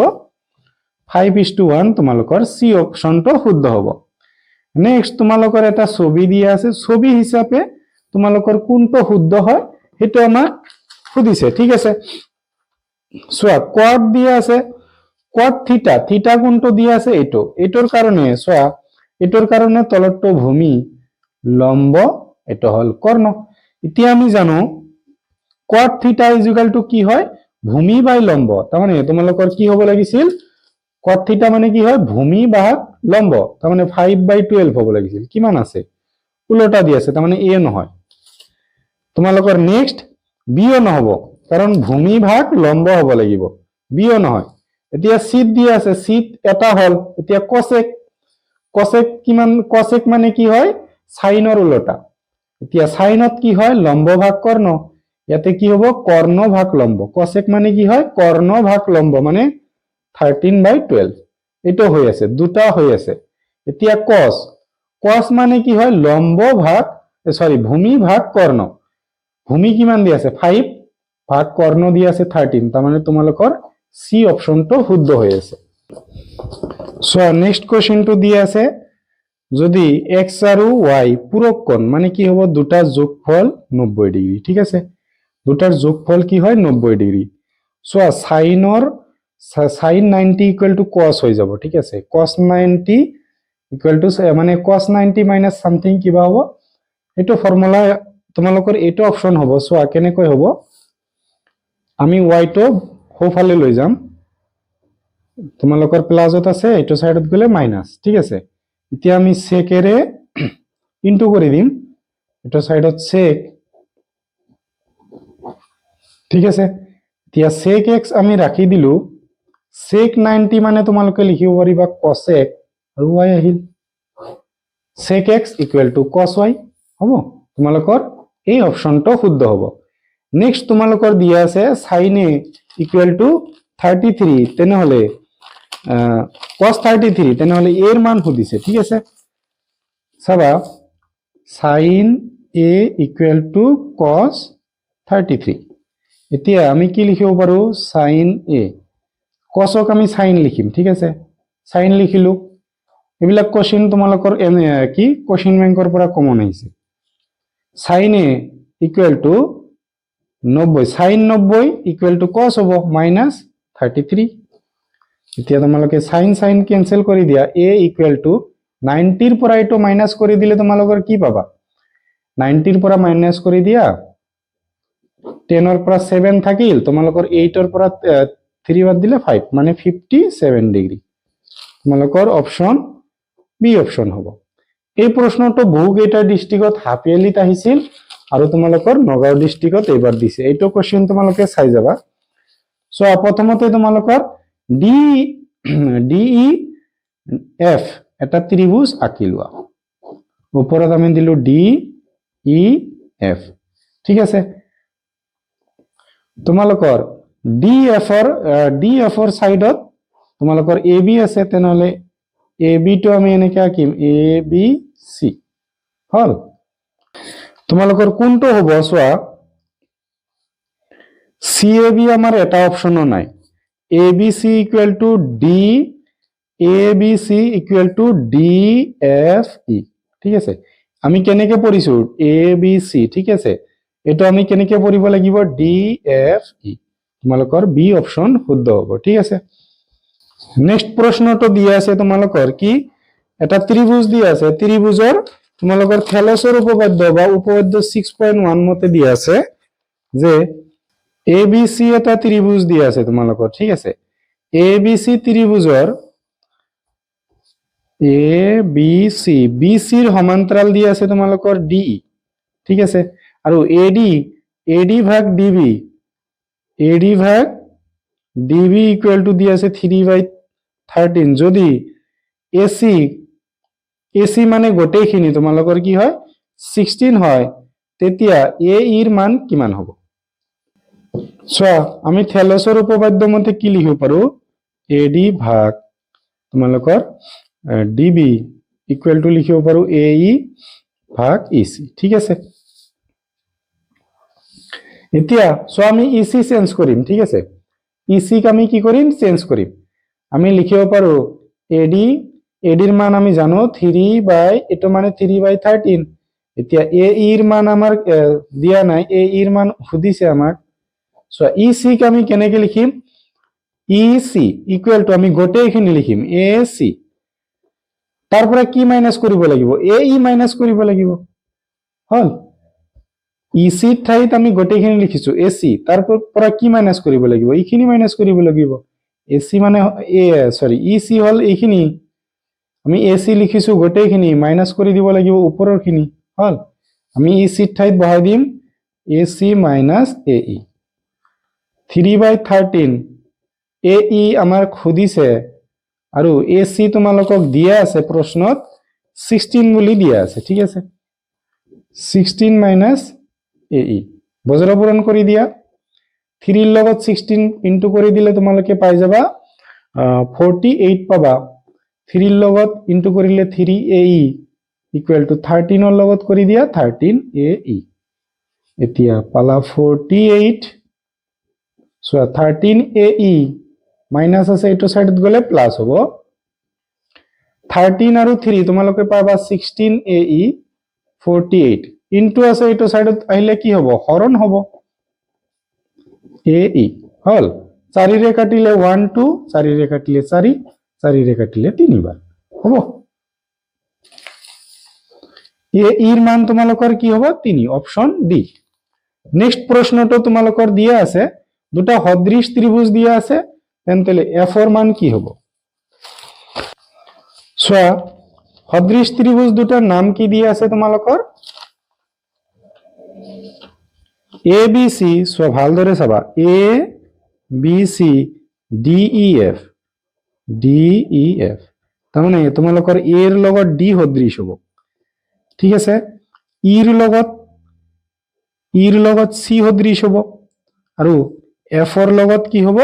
5:1 তোমালোকৰ সি অপশনটো শুদ্ধ হ'ব নেক্সট তোমালোকৰ এটা ছবি দিয়া আছে ছবি হিচাপে তোমালোকৰ কোনটো শুদ্ধ হয় হেতু আমাক সুধিছে ঠিক আছে সোয়া কোয়াড দিয়া আছে কোয়াড থিটা কোনটো দিয়া আছে এটোৰ কাৰণে সোয়া এটোৰ কাৰণে তলতটো ভূমি লম্ব এটো হল কর্ণ এতিয়া আমি জানো কোয়াড থিটা ইজ ইকুয়াল টু কি হয় ভূমি বাই লম্ব তাৰ মানে তোমালোকৰ কি হ'ব লাগিছিল কোয়াড থিটা মানে কি হয় ভূমি ভাগ লম্ব তাৰ মানে 5/12 হ'ব লাগিছিল কিমান আছে উল্টা দি আছে তাৰ মানে এ নহয় তোমালোকৰ নেক্সট বিও নহব কাৰণ ভূমি ভাগ লম্ব হ'ব লাগিব বিও নহয় এতিয়া সিট দি আছে সিট এটা হল এতিয়া কোসেক কিমান কোসেক মানে কি হয় সাইনৰ উল্টা এতিয়া সাইনত কি হয় লম্ব ভাগ কর্ণ ইয়াতে কি হ'ব কর্ণ ভাগ লম্ব কোসেক মানে কি হয় কর্ণ ভাগ লম্ব মানে 13/12 এটো হৈ আছে দুটা হৈ আছে এতিয়া cos মানে কি হয় লম্ব ভাগ ভূমি ভাগ কর্ণ ভূমি কিমান দি আছে 5 ভাগ কর্ণ দি আছে 13 তাৰ মানে তোমালোকৰ সি অপশনটো শুদ্ধ হৈ আছে সো নেক্সট কোশ্চেনটো দি আছে যদি x আৰু y পূৰক কোণ মানে কি হ'ব দুটা যোগফল 90 ডিগ্ৰী ঠিক আছে দুটাৰ যোগফল কি হয় 90 degree so sin 90 equal to cos হৈ যাব ঠিক আছে cos 90 ইকুয়াল টু মানে cos 90 মাইনাস সামথিং কিবা হ'ব এটো ফর্মুলা তোমালোকৰ এটো অপশন হ'ব সো কেনেকৈ হ'ব আমি y টো হোফালে লৈ যাম তোমালোকৰ প্লাসত আছে এটো সাইডত গলে মাইনাস ঠিক আছে এতিয়া আমি সেকেৰে ইনটু কৰি দিম এটো সাইডত সেক ঠিক আছে এতিয়া sec x আমি ৰাখি দিলু sec 90 মানে তোমালোকে লিখিব পাৰিবা cosec আৰু y আহিল sec x equal to cos y হ'ব তোমালোকৰ এই অপশনটো শুদ্ধ হ'ব নেক্সট তোমালোকৰ দিয়া আছে sin a ইকুয়াল টু 33 তেনেহলে cos 33 তেনেহলে এর মান সুধিছে ঠিক আছে চাবা sin a equal to cos 33 এতিয়া আমি কি লিখিব পাৰো sin a cosক আমি sin লিখিম ঠিক আছে sin লিখিলো এবিলাক কোশ্চেন তোমালোকৰ কি কোশ্চেন ব্যাংকৰ পৰা কমন আহিছে sin a equal to 90 sin 90 equal to cos হ'ব মাইনাস 33 এতিয়া তোমালোকে sin ক্যান্সেল কৰি দিয়া a ইকুয়াল টু 90 ৰ পৰা এটো মাইনাস কৰি দিলে তোমালোকৰ কি পাবা 90 ৰ পৰা মাইনাস কৰি দিয়া 10 ৰ পৰা 7 থাকিল তোমালোকৰ 8 ৰ পৰা 3 বাদ দিলে 5 মানে 57 ডিগ্ৰী তোমালোকৰ অপশন বি অপশন হ'ব এই প্ৰশ্নটো বহুকেইটা ডিস্ট্ৰিক্টত হাফ ইয়াৰলিত আহিছিল আৰু তোমালোকৰ নগাঁও ডিস্ট্ৰিক্টত এবাৰ দিছে এইটো কোশ্চেন তোমালোকে চাই যাবা সো প্ৰথমতে তোমালোকৰ DEF এটা ত্ৰিভুজ আঁকি লোৱা ওপৰত আমি দিলু DEF ঠিক আছে তোমালোকৰ DF ৰ সাইডত তোমালোকৰ AB আছে তেনেহলে AB টো আমি এনেকৈ আঁকিম ABC হল তোমালোকৰ কোনটো হ'ব চোৱা CAB আমাৰ এটা অপশনো নাই ABC equal to D ABC equal to DFE ঠিক আছে আমি কেনেকে পঢ়িছো ABC ঠিক আছে এটো আমি কেনেকে পঢ়িব লাগিব DFE তোমালোকৰ বি অপশন শুদ্ধ হ'ব ঠিক আছে নেক্সট প্ৰশ্নটো দিয়া আছে তোমালোকৰ কি এটা ত্ৰিভুজ দিয়া আছে ত্ৰিভুজৰ তোমালোকৰ থেলছৰ উপপাদ্য বা উপপাদ্য 6.1 মতে দিয়া আছে যে ABC এটা ত্ৰিভুজ দিয়া আছে তোমালোকৰ ঠিক আছে ABC ত্ৰিভুজৰ ABC BCৰ সমান্তৰাল দিয়া আছে তোমালোকৰ DE ঠিক আছে আৰু AD ভাগ AD ভাগ DB ইকুয়াল টু দিয়া আছে 3/13 যদি AC মানে গোটেইখিনি তোমালোকৰ কি হয় 16 হয় তেতিয়া AE ৰ মান কিমান হ'ব চোৱা আমি থেলছৰ উপপাদ্য মতে কি লিখিব পাৰো AD ভাগ তোমালোকৰ DB ইকুয়াল টু লিখিব পাৰো AE ভাগ EC ঠিক আছে এতিয়া সো আমি EC চেঞ্জ কৰিম ঠিক আছে EC ক আমি কি কৰিম চেঞ্জ কৰিম আমি লিখিব পাৰো AD ৰ মান আমি জানো 3 এটো মানে 3/13 এতিয়া AE ৰ মান আমাৰ দিয়া নাই AE ৰ মান সুধিছে আমাক সো EC ক আমি কেনেকৈ লিখিম EC ইকুয়াল টু আমি গোটেইখিনি লিখিম AC তাৰ পৰা কি মাইনাস কৰিব লাগিব AE মাইনাস কৰিব লাগিব হল EC ঠাইত আমি গোটেইখিনি লিখিছো AC তাৰ পৰা কি মাইনাস কৰিব লাগিব এইখিনি মাইনাস কৰিব লাগিব AC মানে EC হল এইখিনি আমি AC লিখিছো গোটেইখিনি মাইনাস কৰি দিব লাগিব ওপৰৰখিনি হল আমি EC ঠাইত বহাই দিম AC মাইনাস AE 3/13 AE আমাৰ খুদিছে আৰু AC তোমালোকক দিয়া আছে প্ৰশ্নত 16 বুলি দিয়া আছে ঠিক আছে 16 মাইনাস AE বজ্ৰপূৰণ কৰি দিয়া 3 ৰ লগত 16 ইনটু কৰি দিলে তোমালোকে পাই যাবা 48 পাবা 3 ৰ লগত ইনটু কৰিলে 3AE ইকুয়াল টু 13 ৰ লগত কৰি দিয়া 13AE এতিয়া পালা 48 সো 13AE মাইনাস আছে এটো সাইডত গলে প্লাস হ'ব 13 আৰু 3 তোমালোকে পাবা 16AE 48 ইনটু আছে এটো সাইডত আহিলে কি হ'ব হৰণ হ'ব AE হল 4 ৰে কাটিলে 1 2 4 ৰে কাটিলে 4 4 ৰে কাটিলে 3 বাৰ হ'ব AE ৰ মান তোমালোকৰ কি হ'ব 3 অপশন ডি নেক্সট প্ৰশ্নটো তোমালোকৰ দিয়া আছে দুটা সদৃশ ত্ৰিভুজ দিয়া আছে তেন্তে F ৰ মান কি হ'ব সোয়া সদৃশ ত্ৰিভুজ দুটাৰ নাম কি দিয়া আছে তোমালোকৰ ABC সোয়া ভালদৰে চাবা ABC DEF তাৰ মানে তোমালোকৰ A ৰ লগত D সদৃশ হ'ব ঠিক আছে E ৰ লগত C সদৃশ হ'ব আৰু F ৰ লগত কি হ'ব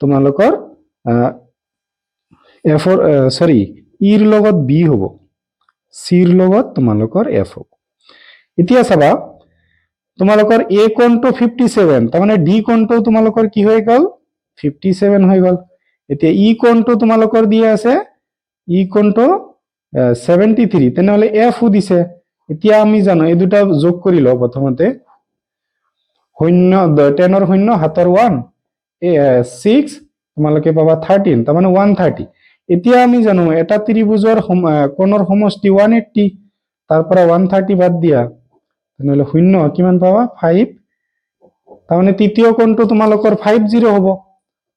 তোমালোকৰ F ৰ E ৰ লগত B হ'ব C ৰ লগত তোমালোকৰ F হ'ব এতিয়া চাবা তোমালোকৰ A কোণটো 57 তাৰ মানে D কোণটো তোমালোকৰ কি হৈ গল 57 হৈ গল এতিয়া E কোণটো তোমালোকৰ দিয়া আছে E কোণটো 73 তেনেহলে F দিছে এতিয়া আমি জানো এই দুটা যোগ কৰি লও প্ৰথমতে 0 10 ৰ 0 7 ৰ 1 6 তোমালোকে পাবা 13 তাৰ মানে 130 এতিয়া আমি জানো এটা ত্ৰিভুজৰ কোণৰ সমষ্টি 180 তাৰ পৰা 130 বাদ দিয়া তেনেহলে 0 কিমান পাবা 5 তাৰ মানে তৃতীয় কোণটো তোমালোকৰ 50 হ'ব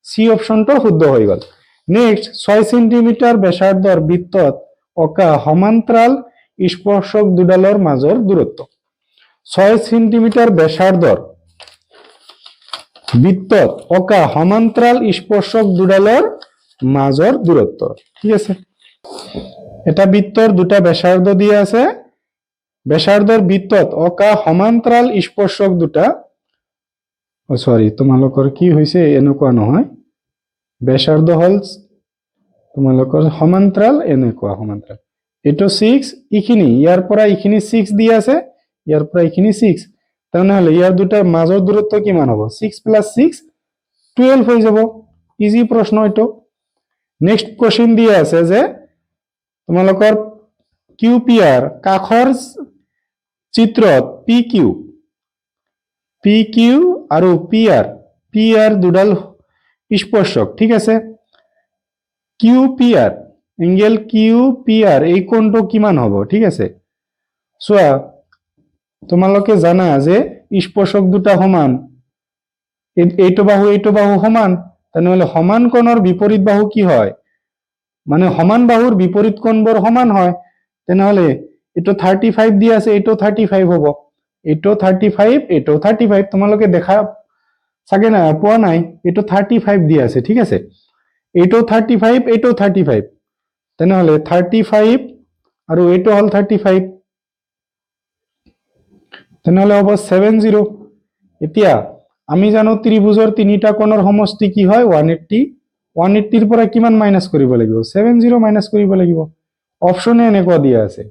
সি অপশনটো শুদ্ধ হৈ গল নেক্সট 6 সেন্টিমিটাৰ ব্যাসাৰ্ধৰ বৃত্তত অকা সমান্তৰাল স্পৰ্শক দুডালৰ মাজৰ দূৰত্ব 6 সেন্টিমিটাৰ ব্যাসাৰ্ধৰ বৃত্তত অকা সমান্তৰাল স্পৰ্শক দুডালৰ মাজৰ দূৰত্ব ঠিক আছে এটা বৃত্তৰ দুটা ব্যাসাৰ্ধ দিয়া আছে ব্যাসাৰ্ধৰ বৃত্তত অকা সমান্তৰাল স্পৰ্শক দুটা তোমালোকৰ কি হৈছে এনেকুৱা নহয় ব্যাসাৰ্ধ হল তোমালোকৰ সমান্তৰাল এনেকুৱা সমান্তৰাল এইটো 6 ইখিনি ইয়াৰ পৰা ইখিনি 6 দি আছে ইয়াৰ পৰা ইখিনি 6 তেনেহলে ইয়াৰ দুটাৰ মাজৰ দূৰত্ব কিমান হ'ব 6 + 6 12 হৈ যাব ইজি প্ৰশ্ন এটো নেক্সট কোশ্চেন দিয়া আছে যে তোমালোকৰ QPR কাখৰ চিত্ৰত PQ আৰু PR দুডাল স্পৰ্শক ঠিক আছে QPR এঙ্গেল QPR এই কোণটো কিমান হ'ব ঠিক আছে সোয়া তোমালোকে জানা যে স্পৰ্শক দুটা সমান এইটো বাহু সমান তেনেহলে সমান কোণৰ বিপৰীত বাহু কি হয় মানে সমান বাহুৰ বিপৰীত কোণবোৰ সমান হয় তেনেহলে এটো 35 দি আছে এটো 35 হ'ব এটো 35 এটো 35 তোমালোকে দেখা সাগে না পোৱা নাই এটো 35 দি আছে ঠিক আছে এটো 35 এটো 35 তেনেহলে 35 আৰু এটো হল 35 তেনেহলে হ'ব 70 এতিয়া আমি জানো ত্ৰিভুজৰ তিনিটা কোণৰ সমষ্টি কি হয় 180 180 ৰ পৰা কিমান মাইনাস কৰিব লাগিব 70 মাইনাস কৰিব লাগিব অপচনে এনেকুৱা দিয়া আছে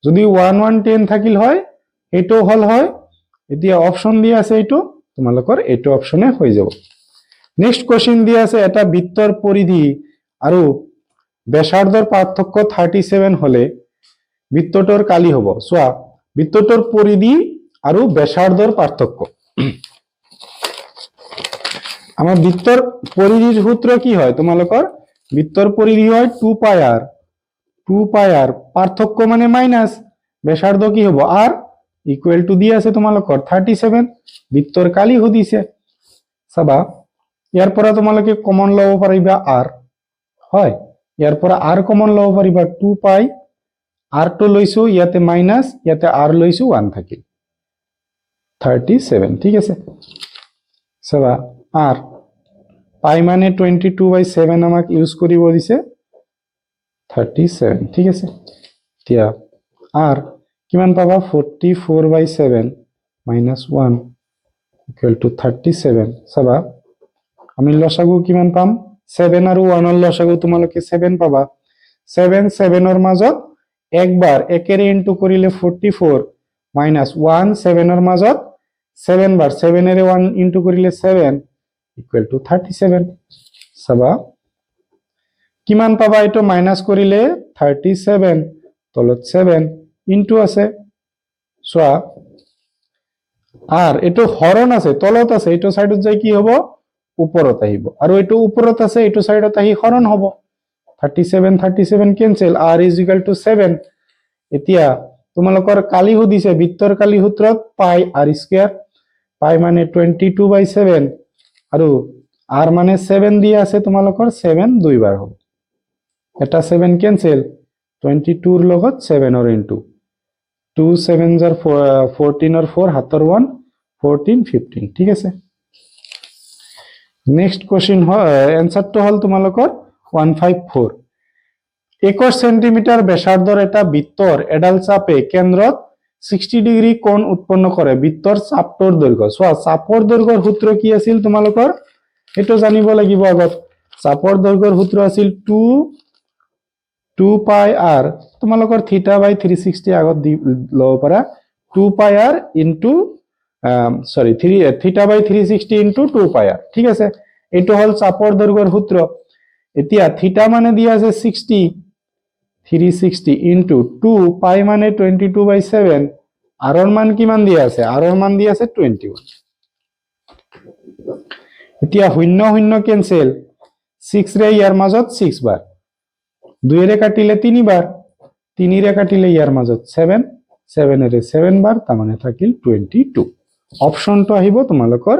যদি 1110 থাকিল হয় এটো হল হয় এতিয়া অপচন দিয়া আছে এটো তোমালোকৰ এটো অপচনে হৈ যাব নেক্সট কোশ্চেন দিয়া আছে এটা বৃত্তৰ পৰিধি আৰু ব্যাসাৰ্ধৰ পাৰ্থক্য 37 হলে বৃত্তটোৰ কালি হ'ব সোয়া বৃত্তটোৰ পৰিধি আৰু ব্যাসাৰ্ধৰ পাৰ্থক্য আমাৰ বৃত্তৰ পৰিধিৰ সূত্ৰ কি হয় তোমালোকৰ বৃত্তৰ পৰিধি হয় 2 পাই r পাৰ্থক্য মানে মাইনাস ব্যাসাৰ্ধ কি হ'ব r ইকুয়াল টু দিয়া আছে তোমালোকৰ 37 বৃত্তৰ কালি হদিছে চাবা ইয়াৰ পৰা তোমালোকে কমন লব পাৰিবা r হয় ইয়াৰ পৰা r কমন লব পাৰিবা 2 পাই r টো লৈছো ইয়াতে মাইনাস ইয়াতে r লৈছো 1 থাকিল 37 ঠিক আছে চাবা r পাই মানে 22/7 আমাক ইউজ কৰিব দিছে 37 ঠিক আছে এতিয়া r কিমান পাবা 44/7 minus 1 equal to 37 চাবা আমি লসাগু কিমান পাম 7 আৰু 1 ৰ লসাগু তোমালোকে 7 পাবা 7 7 ৰ মাজত একবাৰ একেৰে ইনটু কৰিলে 44 minus 1 7 ৰ মাজত 7 বাৰ 7 এৰে 1 ইনটু কৰিলে 7 equal to 37 চাবা কিমান পাবা এটো মাইনাস কৰিলে 37 তলত 7 ইনটু আছে সোয়া আৰ এটো হৰণ আছে তলত আছে এটো সাইডত যাই কি হ'ব ওপৰত আহিব আৰু এটো ওপৰত আছে এটো সাইডত আহি হৰণ হ'ব 37 cancel r is equal to 7 এতিয়া তোমালোকৰ কালি হদিছে বৃত্তৰ কালি সূত্ৰত পাই r স্কয়াৰ পাই মানে 22/7 আৰু r মানে 7 দিয়া আছে তোমালোকৰ 7 দুইবাৰ হ'ব এটা 7 কেনসেল 22 ৰ লগত 7 ৰ ইনটু 2 7 jar 14 or 4 হাতৰ 1 14 15 ঠিক আছে নেক্সট কোশ্চেন এনসাৰটো হল তোমালোকৰ 154 21 সেন্টিমিটাৰ ব্যাসাৰ্ধৰ এটা বৃত্তৰ এডাল চাপে কেন্দ্ৰত 60 ডিগ্ৰী কোণ উৎপন্ন কৰে বৃত্তৰ চাপটোৰ দৈৰ্ঘ্য সোয়া চাপৰ দৈৰ্ঘ্যৰ সূত্ৰ কি আছিল তোমালোকৰ এটো জানিব লাগিব আগত চাপৰ দৈৰ্ঘ্যৰ সূত্ৰ আছিল 2 পাই r তোমালোকৰ θ/360 আগত লব পাৰা 2 পাই r ইনটু সরি θ/360 ইনটু 2 পাই r ঠিক আছে এটো হল চাপৰ দৈৰ্ঘ্যৰ সূত্র এতিয়া θ মানে দিয়া আছে 60 360 ইনটু 2 পাই মানে 22/7 r ৰ মান কিমান দিয়া আছে r ৰ মান দিয়া আছে 21 এতিয়া শূন্য শূন্য কেনসেল 6 ৰে ইয়াৰ মাজত 6 বাৰ 2 ৰে কাটিলে 3 বাৰ 3 ৰে কাটিলে ইয়াৰ মাজত 7 7 ৰে 7 বাৰ তাৰ মানে থাকিল 22 অপশনটো আহিব তোমালোকৰ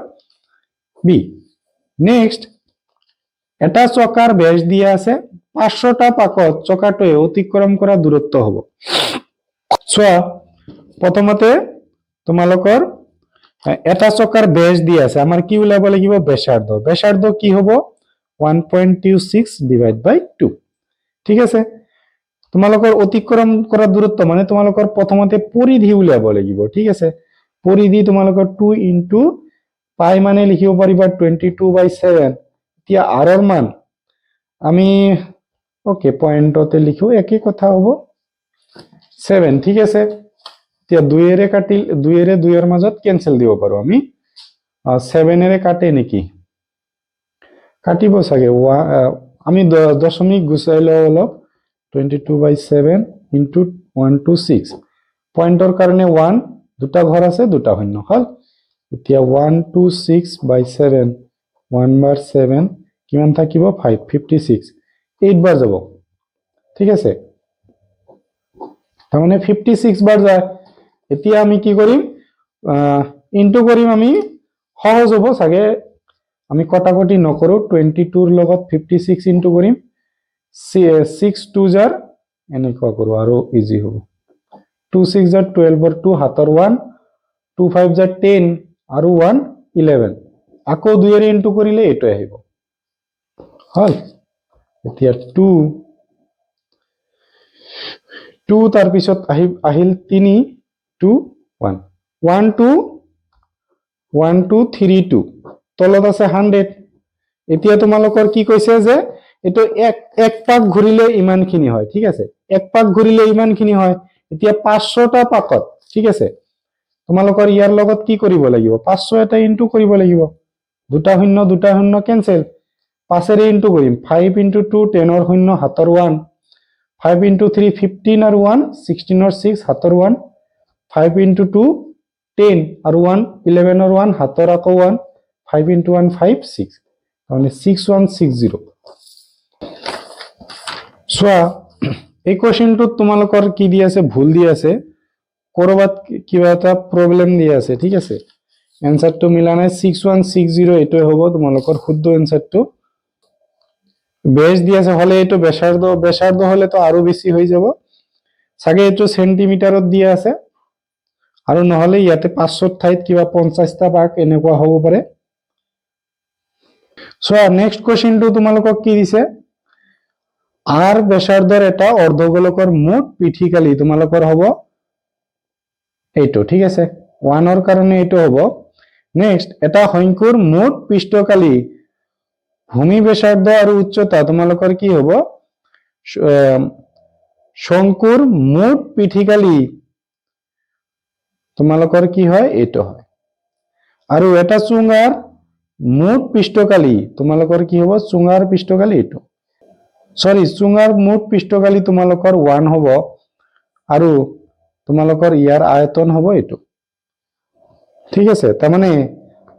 বি নেক্সট এটা চকাৰ ব্যাস দিয়া আছে 500টা পাকত চকাটোৱে অতিক্ৰম কৰা দূৰত্ব হ'ব সোয়া প্ৰথমতে তোমালোকৰ এটা চকাৰ ব্যাস দিয়া আছে আমাৰ কি উলাব লাগিব ব্যাসাৰ্ধ কি হ'ব 1.26 ডিভাইড বাই 2 ঠিক আছে তোমালোকৰ অতিক্ৰম কৰা দূৰত্ব মানে তোমালোকৰ প্ৰথমতে পৰিধি উলাব লাগিব ঠিক আছে পৰিধি তোমালোকৰ 2 ইনটু পাই মানে লিখিব পাৰিবা 22/7 এতিয়া r ৰ মান আমি ওকে পয়েন্টতে লিখো একই কথা হ'ব 7 ঠিক আছে এতিয়া 2 এৰে কাটি 2 এৰে 2 এৰ মাজত ক্যান্সেল দিব পাৰো আমি 7 এৰে কাটে নেকি কাটিব চাগে আমি দশমিক গুচাই লও অলপ 22/7 ইনটু 126 পয়েন্টৰ কাৰণে 1 দুটা ঘৰ আছে দুটা শূন্য হল এতিয়া 126/7 1 বাৰ 7 কিমান থাকিব 556 8 বাৰ যাব ঠিক আছে তাৰ মানে 56 বাৰ যায় এতিয়া আমি কি কৰিম ইনটু কৰিম আমি সহজ হ'ব চাগে আমি কটাকটি নকৰো 22 ৰ লগত 56 ইনটু কৰিম 6 2 জাৰ এনেকুৱা কৰো আৰু ইজি হ'ব 2 6 জাৰ 12 ৰ 2 হাতৰ 1 2 5 জাৰ 10 আৰু 1 11 আকৌ 2 এৰে ইনটু কৰিলে এটো আহিব হল এতিয়া 2 তাৰ পিছত আহিল 3 2 1 1 2 1 2 3 2 তলত আছে 100 এতিয়া তোমালোকৰ কি কৈছে যে এটো এক পাক ঘুৰিলে ইমানখিনি হয় ঠিক আছে এক পাক ঘুৰিলে ইমানখিনি হয় এতিয়া 500টা পাকত ঠিক আছে তোমালোকৰ ইয়াৰ লগত কি কৰিব লাগিব 500 এটা ইনটু কৰিব লাগিব দুটা শূন্য ক্যান্সেল 5 এৰে ইনটু কৰিম 5 * 2 10 ৰ শূন্য হাতৰ 1 5 * 3 15 আৰু 1 16 ৰ 6 হাতৰ 1 5 * 2 10 আৰু 1 11 ৰ 1 হাতৰ আকৌ 1 5 * 1 5 6 মানে 6160 সোয়া এই কোশ্চেনটোত তোমালোকৰ কি দি আছে ভুল দি আছে কৰবাত কিবা এটা প্ৰবলেম দি আছে ঠিক আছে এনসাৰটো মিলা নাই 6160 এটাই হ'ব তোমালোকৰ শুদ্ধ এনসারটো বেস দি আছে হলে এটো ব্যাসার্ধ হলে তো আরো বেশি হয়ে যাব সাগে এটো সেন্টিমিটারত দিয়া আছে আৰু নহলে ইয়াতে 500 ঠাইত কিবা 50টা পাক এনেকুৱা হ'ব পাৰে সো নেক্সট কোশ্চেনটো তোমালোকক কি দিছে আৰ ব্যাসাৰ্ধৰ এটা অৰ্ধগোলকৰ মুঠ পিঠিকালি তোমালোকৰ হ'ব এইটো ঠিক আছে 1 ৰ কাৰণে এইটো হ'ব নেক্সট এটা শঙ্কুৰ মুঠ পৃষ্ঠকালি ভূমি ব্যাসাৰ্ধ আৰু উচ্চতা তোমালোকৰ কি হ'ব শঙ্কুৰ মুঠ পিঠিকালি তোমালোকৰ কি হয় এইটো হয় আৰু এটা চুঙাৰ মুঠ পৃষ্ঠকালি তোমালোকৰ কি হ'ব চুঙাৰ পৃষ্ঠকালি এইটো সৰি চুঙাৰ মুঠ পৃষ্ঠকালি তোমালোকৰ 1 হ'ব আৰু তোমালোকৰ ইয়াৰ আয়তন হ'ব এইটো ঠিক আছে তাৰ মানে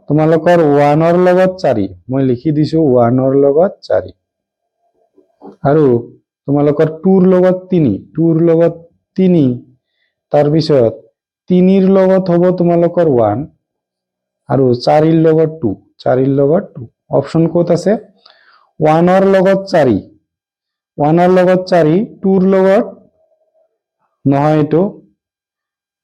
তোমালোকৰ 1 ৰ লগত 4 মই লিখি দিছো 1 ৰ লগত 4 আৰু তোমালোকৰ 2 ৰ লগত 3 2 ৰ লগত 3 তাৰ পিছত 3 ৰ লগত হ'ব তোমালোকৰ 1 আৰু 4 ৰ লগত 2 4 ৰ লগত 2 অপচন কোত আছে 1 ৰ লগত 4 1 ৰ লগত 4 2 ৰ লগত নহয় এটো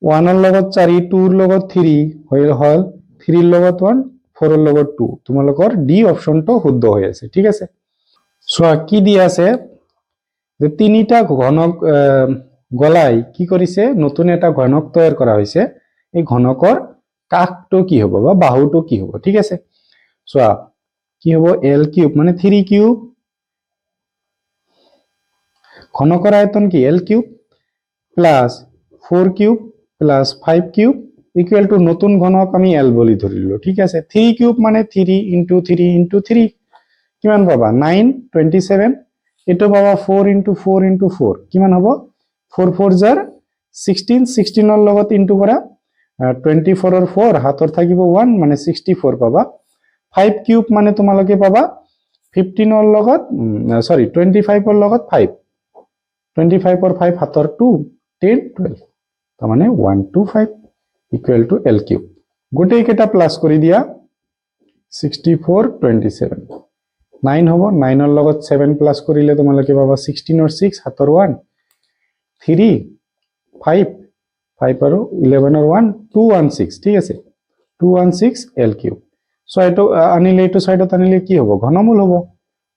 1 ৰ লগত 4 2 ৰ লগত 3 হল 3 ৰ লগত 1 4 ৰ লগত 2 তোমালোকৰ ডি অপচনটো শুদ্ধ হৈ আছে ঠিক আছে সো কি দি আছে যে তিনিটা ঘনক গলাই কি কৰিছে নতুন এটা ঘনক তৈয়াৰ কৰা হৈছে এই ঘনকৰ কাকটো কি হ'ব বা বাহুটো কি হ'ব ঠিক আছে সো কি হ'ব l কিউব মানে 3 কিউব ঘনকৰ আয়তন কি l cube plus 4 cube plus 5 cube equal to নতুন ঘনক আমি l বলি ধৰিলো ঠিক আছে 3 কিউব মানে 3 * 3 * 3 কিমান পাবা 9 27 এটো পাবা 4 * 4 * 4 কিমান হ'ব 4 4 জাৰ 16 16 ৰ লগত ইনটু কৰা 24 ৰ 4 হাতৰ থাকিব 1 মানে 64 পাবা 5 কিউব মানে তোমালোকে পাবা 15 ৰ লগত সৰি 25 ৰ লগত 5 25 ৰ 5 হাতৰ 2 10 12 তাৰ মানে 125 ইকুয়াল টু l কিউব গোটেই কেটা প্লাস কৰি দিয়া 64 27 9 হ'ব 9 ৰ লগত 7 প্লাস কৰিলে তোমালোকে পাবা 16 ৰ 6 হাতৰ 1 3 5 5 আৰু 11 ৰ 1 216 ঠিক আছে 216 l কিউব সো এটো আনিলে এটো সাইডত আনিলে কি হ'ব ঘনমূল হ'ব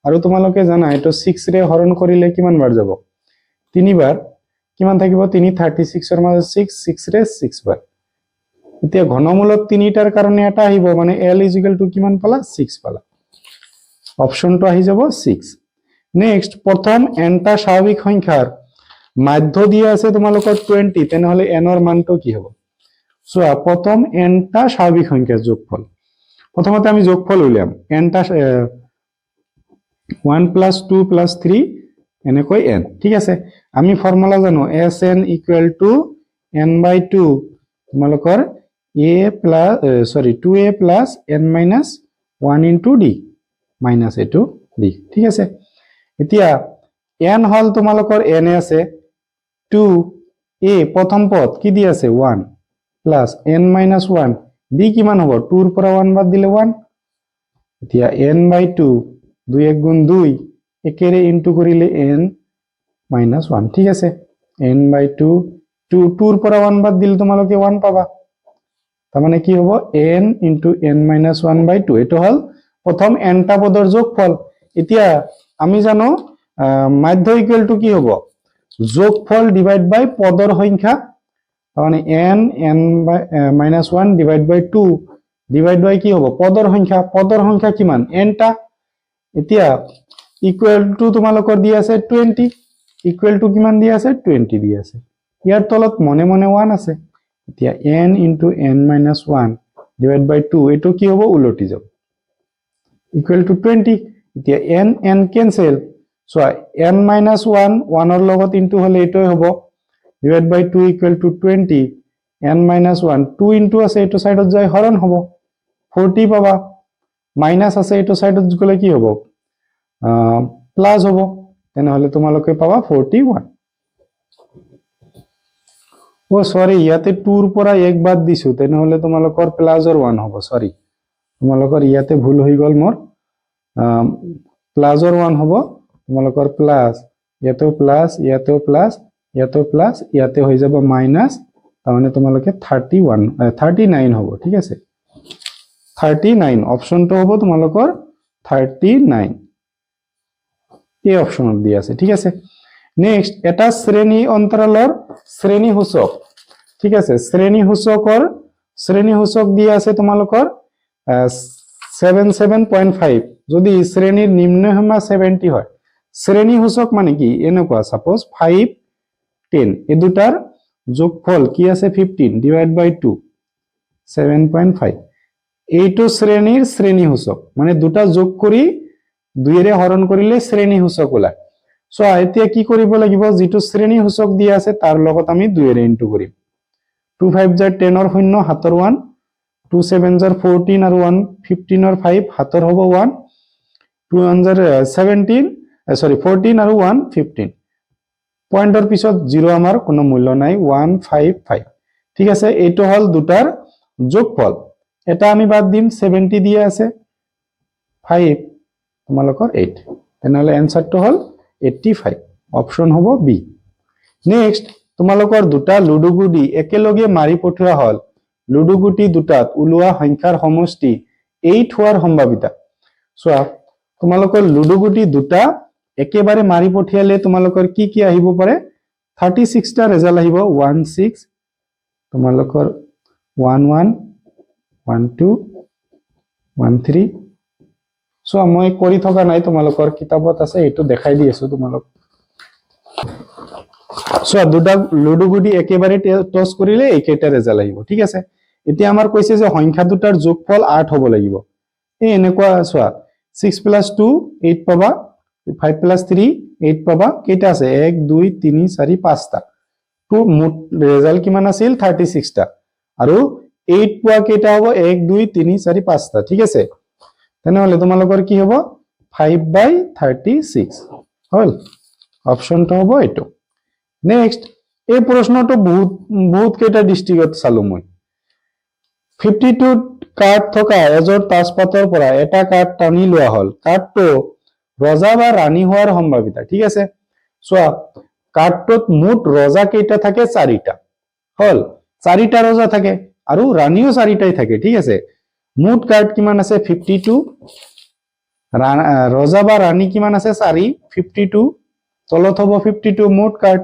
আৰু তোমালোকে জানা এটো 6 ৰে হৰণ কৰিলে কিমান বাৰ যাব 3 বাৰ কিমান থাকিব 3 36 ৰ মাজত 6 6 ৰে 6 বাৰ এতিয়া ঘনমূলত 3টাৰ কাৰণে এটা আহিব মানে l = কিমান পালা 6 পালা অপশনটো আহি যাব 6 নেক্সট প্ৰথম nটা স্বাভাৱিক সংখ্যাৰ মাধ্য দিয়া আছে তোমালোকৰ 20 তেনেহলে n ৰ মানটো কি হ'ব চোৱা প্ৰথম n টা স্বাভাৱিক সংখ্যাৰ যোগফল প্ৰথমতে আমি যোগফল উলিয়াম n টা 1 plus 2 plus 3 এনেকৈ n ঠিক আছে আমি ফৰ্মুলা জানো sn equal to n by 2 তোমালোকৰ a plus 2a plus n minus 1 into d minus a to d ঠিক আছে এতিয়া n হল তোমালোকৰ n আছে 2 a প্ৰথম পদ কি দি আছে 1 plus n minus 1 d কিমান হ'ব 2 ৰ পৰা 1 বাদ দিলে 1 এতিয়া n by 2 2 1 গুণ 2 একেৰে ইনটু কৰিলে n minus 1 ঠিক আছে n by 2 2 2 ৰ পৰা 1 বাদ দিলে তোমালোকে 1 পাবা তাৰ মানে কি হ'ব n into n minus 1 by 2 এটো হল প্ৰথম n টা পদৰ যোগফল এতিয়া আমি জানো মাধ্য ইকুয়াল টু কি হ'ব যোগফল ডিভাইড বাই পদৰ সংখ্যা মানে n minus 1 divide by 2 divide বাই কি হ'ব পদৰ সংখ্যা কিমান n টা এতিয়া ইকুয়াল টু তোমালোকৰ দি আছে 20 ইকুয়াল টু কিমান দি আছে 20 দি আছে ইয়াৰ তলত মনে মনে 1 আছে এতিয়া n into n minus 1 divide by 2 এটো কি হ'ব উলটি যাব ইকুয়াল টু 20 এতিয়া n cancel so n minus 1 1 ৰ লগত ইনটু হলে এটোই হ'ব divide by 2 equal to 20 n minus 1 2 into আছে এটো সাইডত যায় হৰণ হ'ব 40 পাবা মাইনাস আছে এটো সাইডত গলে কি হ'ব প্লাস হ'ব তেনেহলে তোমালোকে পাবা 41 ও সরি ইয়াতে 2 ৰ পৰা 1 বাদ দিছো তেনেহলে তোমালোকৰ প্লাসৰ 1 হ'ব সৰি তোমালোকৰ ইয়াতে ভুল হৈ গল মোৰ প্লাসৰ 1 হ'ব তোমালোকৰ প্লাস ইয়াতেও প্লাস ইয়াতেও প্লাস ইয়াতেও প্লাস ইয়াতে হৈ যাব মাইনাস তাৰ মানে তোমালোকে 39 হ'ব ঠিক আছে 39 অপশনটো হ'ব তোমালোকৰ 39 এই অপশনত দি আছে ঠিক আছে নেক্সট এটা শ্ৰেণী অন্তৰালৰ শ্ৰেণীসূচক ঠিক আছে শ্ৰেণীসূচক দি আছে তোমালোকৰ 77.5 যদি শ্ৰেণীৰ নিম্ন সীমা 70 হয় শ্ৰেণীসূচক মানে কি এনেকুৱা সাপোজ 5 10 এই দুটাৰ যোগফল কি আছে 15 ডিভাইড বাই 2 7.5 এইটো শ্ৰেণীৰ শ্ৰেণীসূচক মানে দুটা যোগ কৰি দুইৰে হৰণ কৰিলে শ্ৰেণীসূচক ওলায় সো এতিয়া কি কৰিব লাগিব যেটো শ্ৰেণীসূচক দিয়া আছে তাৰ লগত আমি দুইৰে ইনটু কৰিম 2 5 জাৰ 10 ৰ 0 হাতৰ 1 2 7 জাৰ 14 আৰু 1 15 ৰ 5 হাতৰ হ'ব 1 2 1 জাৰ 14 আৰু 1 15 পয়েন্টৰ পিছত 0 আমাৰ কোনো মূল্য নাই 155 ঠিক আছে এইটো হল দুটাৰ যোগফল এটা আমি বাদ দিম 70 দিয়া আছে 5 তোমালোকৰ 8 তেনেহলে এনসাৰটো হল 85 অপশন হ'ব বি নেক্সট তোমালোকৰ দুটা লুডুগুটি একেলগে মাৰি পঠোৱা হল লুডুগুটি দুটাত উলোৱা সংখ্যাৰ সমষ্টি 8 হোৱাৰ সম্ভাৱিতা সো তোমালোকৰ লুডুগুটি দুটা একেবাৰে মাৰি পঠিয়ালে তোমালোকৰ কি আহিব পাৰে 36 টা ৰিজাল্ট আহিব 16 তোমালোকৰ 11 12 13 সো মই কৰি থকা নাই তোমালোকৰ কিতাপত আছে এটো দেখাই দি আছো তোমালোক সো দুটা লুডুগুটি একেবাৰে টস কৰিলে একেটা ৰিজাল্ট আহিব ঠিক আছে এতিয়া আমাৰ কৈছে যে সংখ্যা দুটাৰ যোগফল 8 হ'ব লাগিব এই এনেকুৱা সোৱা 6 plus 2 8 পাবা 5 plus 3 8 পাবা কেইটা আছে 1 2 3 4 5 টা তো মুঠ ৰিজাল্ট কিমান আছিল 36 টা আৰু 8 পোৱা কেইটা হ'ব 1 2 3 4 5 টা ঠিক আছে তেনেহলে তোমালোকৰ কি হ'ব 5/36 হল অপশনটো হ'ব এটো নেক্সট এই প্ৰশ্নটো বহুত কেইটা ডিস্ট্ৰিক্টত চালো মই 52 কাৰ্ড থকা এজৰ তাজপাতৰ পৰা এটা কাৰ্ড টানি লোৱা হল কাৰ্ডটো ৰজা বা ৰাণী হোৱাৰ সম্ভাৱিতা ঠিক আছে সোৱা কাৰ্ডটোত মুঠ ৰজা কেইটা থাকে 4টা হল 4টা ৰজা থাকে আৰু ৰাণীও 4টাই থাকে ঠিক আছে মুঠ কাৰ্ড কিমান আছে 52 ৰজা বা ৰাণী কিমান আছে 4 52 তলত হ'ব 52 মুঠ কাৰ্ড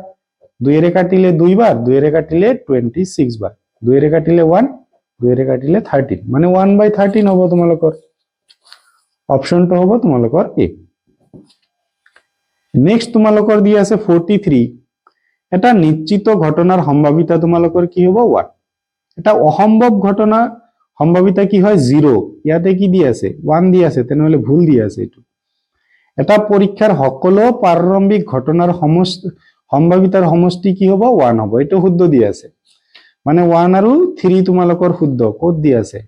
2 ৰে কাটিলে 2 বাৰ 2 ৰে কাটিলে 26 বাৰ 2 ৰে কাটিলে 1 2 ৰে কাটিলে 13 মানে 1/13 হ'ব তোমালোকৰ অপশনটো হ'ব তোমালোকৰ এ নেক্সট তোমালোকৰ দি আছে 43 এটা নিশ্চিত ঘটনাৰ সম্ভাৱিতা তোমালোকৰ কি হ'ব 1 এটা অসম্ভৱ ঘটনা সম্ভাৱিতা কি হয় 0 ইয়াতে কি দি আছে 1 দি আছে তেনেহলে ভুল দি আছে এটো এটা পৰীক্ষাৰ সকলো প্ৰাৰম্ভিক ঘটনাৰ সম্ভাৱিতাৰ সমষ্টি কি হ'ব 1 হ'ব এটো শুদ্ধ দি আছে মানে 1 আৰু 3 তোমালোকৰ শুদ্ধ কোড দি আছে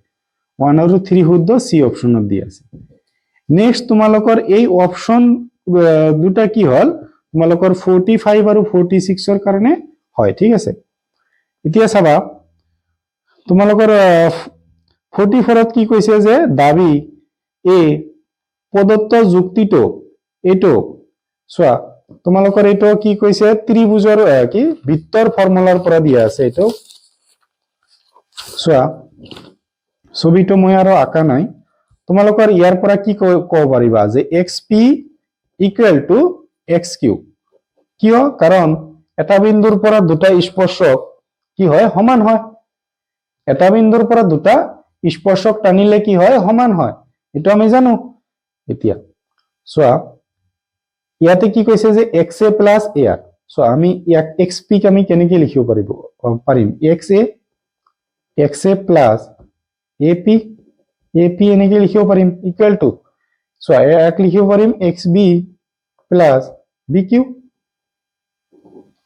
1 আৰু 3 শুদ্ধ সি অপশনত দি আছে নেক্সট তোমালোকৰ এই অপশন দুটা কি হল তোমালোকৰ 45 আৰু 46 ৰ কাৰণে হয় ঠিক আছে এতিয়া চাবা তোমালোকৰ 44 ত কি কৈছে যে দাবী এ প্ৰদত্ত যুক্তিটো এটো সোয়া তোমালোকৰ এটো কি কৈছে ত্ৰিভুজৰ কি বৃত্তৰ ফৰ্মুলাৰ পৰা দিয়া আছে এটো সোয়া ছবিটো মই আৰু আঁকা নাই তোমালোকৰ ইয়াৰ পৰা কি ক'ব পাৰিবা যে xp = xq কিয় কাৰণ এটা বিন্দুৰ পৰা দুটা স্পৰ্শক কি হয় সমান হয় এটা বিন্দুৰ পৰা দুটা স্পৰ্শক টানিলে কি হয় সমান হয় এটো আমি জানো এতিয়া সোয়া ইয়াতে কি কৈছে যে xa + ar সো আমি ইয়াক xp ক আমি কেনেকৈ লিখিব পাৰিম xa + ap এনেকৈ লিখিব পাৰিম ইকুৱেল টু সো ইয়াক লিখিব পাৰিম xb + bq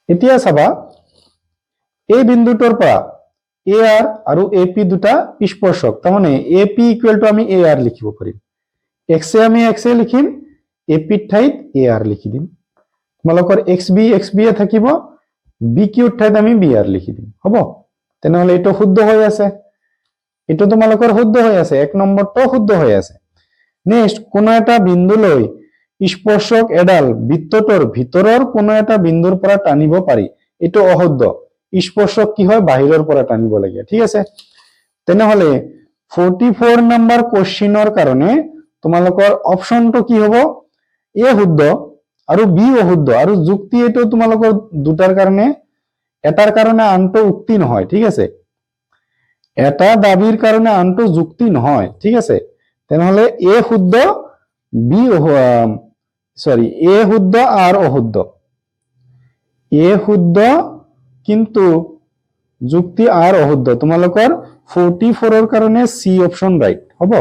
এতিয়া চাবা এই বিন্দুটোৰ পৰা ar আৰু ap দুটা স্পৰ্শক তাৰ মানে ap = আমি ar লিখিব পাৰিম xa আমি xa লিখিম ap ৰ ঠাইত ar লিখি দিম তোমালোকৰ xb এ থাকিব bq ৰ ঠাইত আমি br লিখি দিম হ'ব তেনেহলে এটো শুদ্ধ হৈ আছে এটো তোমালোকৰ শুদ্ধ হৈ আছে এক নম্বৰটো শুদ্ধ হৈ আছে নেক্সট কোন এটা বিন্দুলৈ স্পৰ্শক এডাল বৃত্তটোৰ ভিতৰৰ কোন এটা বিন্দুৰ পৰা টানিব পাৰি এটো অশুদ্ধ স্পৰ্শক কি হয় বাহিৰৰ পৰা টানিব লাগে ঠিক আছে তেনেহলে 44 নম্বৰ কোশ্চেনৰ কাৰণে তোমালোকৰ অপশনটো কি হ'ব এ শুদ্ধ আৰু বি অশুদ্ধ আৰু যুক্তি এটো তোমালোকৰ দুটাৰ কাৰণে এটাৰ কাৰণে আনটো উক্তি নহয় ঠিক আছে এটা দাবীৰ কাৰণে আনটো যুক্তি নহয় ঠিক আছে তেনেহলে এ শুদ্ধ বি এ শুদ্ধ আর অশুদ্ধ এ শুদ্ধ কিন্তু যুক্তি আর অশুদ্ধ তোমালোকৰ 44 ৰ কাৰণে সি অপশন ৰাইট হ'ব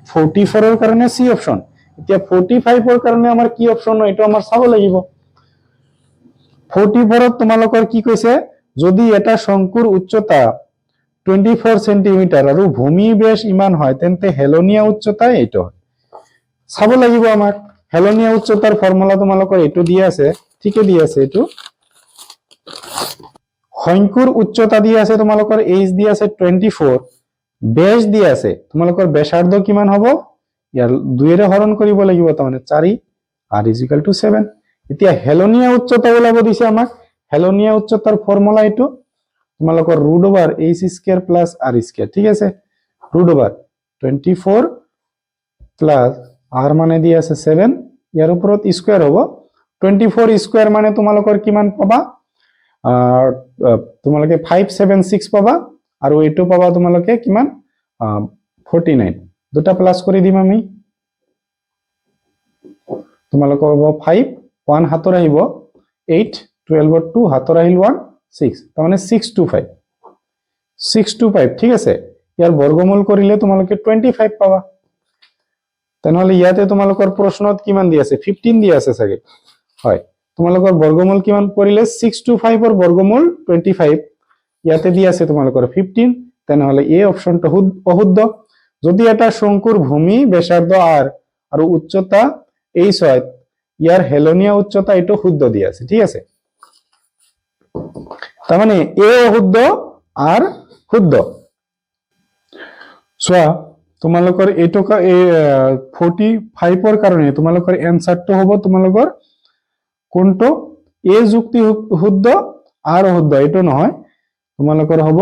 44 ৰ কাৰণে সি অপশন এতিয়া 45 ৰ কাৰণে আমাৰ কি অপশন এটো আমাৰ চাব লাগিব 44 ত তোমালোকৰ কি কৈছে যদি এটা শঙ্কুৰ উচ্চতা 24 সেন্টিমিটাৰ আৰু ভূমি ব্যাস ইমান হয় তেন্তে হেলনীয়া উচ্চতা এইটো চাব লাগিব আমাক হেলনীয়া উচ্চতাৰ ফৰ্মুলা তোমালোকৰ এইটো দিয়া আছে ঠিকে দিয়া আছে এইটো শঙ্কুৰ উচ্চতা দিয়া আছে তোমালোকৰ h দিয়া আছে 24 ব্যাস দিয়া আছে তোমালোকৰ ব্যাসাৰ্ধ কিমান হ'ব ইয়াৰ 2 ৰে হৰণ কৰিব লাগিব তাৰমানে 4 r = 7 এতিয়া হেলনীয়া উচ্চতা ওলাব দিছে আমাক হেলনীয়া উচ্চতাৰ ফৰ্মুলা এইটো তোমালোকৰ √h² + r² ঠিক আছে √24 + r মানে দি আছে 7 ইয়াৰ ওপৰত স্কয়াৰ হ'ব 24 স্কয়াৰ মানে তোমালোকৰ কিমান পাবা তোমালোকে 576 পাবা আৰু এটো পাবা তোমালোকে কিমান 49 দুটা প্লাস কৰি দিম আমি তোমালোকৰ হ'ব 5 1 হাতৰ আহিব 8 12 ৰ 2 হাতৰ আহিল 1 6 তাৰ মানে 625 ঠিক আছে ইয়াৰ বৰ্গমূল কৰিলে তোমালোকে 25 পাবা তেনেহলে ইয়াতে তোমালোকৰ প্ৰশ্নত কিমান দি আছে 15 দি আছে চাগে হয় তোমালোকৰ বৰ্গমূল কিমান কৰিলে 625 ৰ বৰ্গমূল 25 ইয়াতে দি আছে তোমালোকৰ 15 তেনেহলে এই অপশনটো অশুদ্ধ যদি এটা শঙ্কুৰ ভূমি ব্যাসাৰ্ধ r আৰু উচ্চতা h হয় ইয়াৰ হেলনীয়া উচ্চতা এটো শুদ্ধ দি আছে ঠিক আছে তাৰ মানে এ অশুদ্ধ আৰ শুদ্ধ সোয়া তোমালোকৰ এটো 45 ৰ কাৰণে তোমালোকৰ এনসাৰটো হ'ব তোমালোকৰ কোনটো এ যুক্তি শুদ্ধ আৰ অশুদ্ধ এটো নহয় তোমালোকৰ হ'ব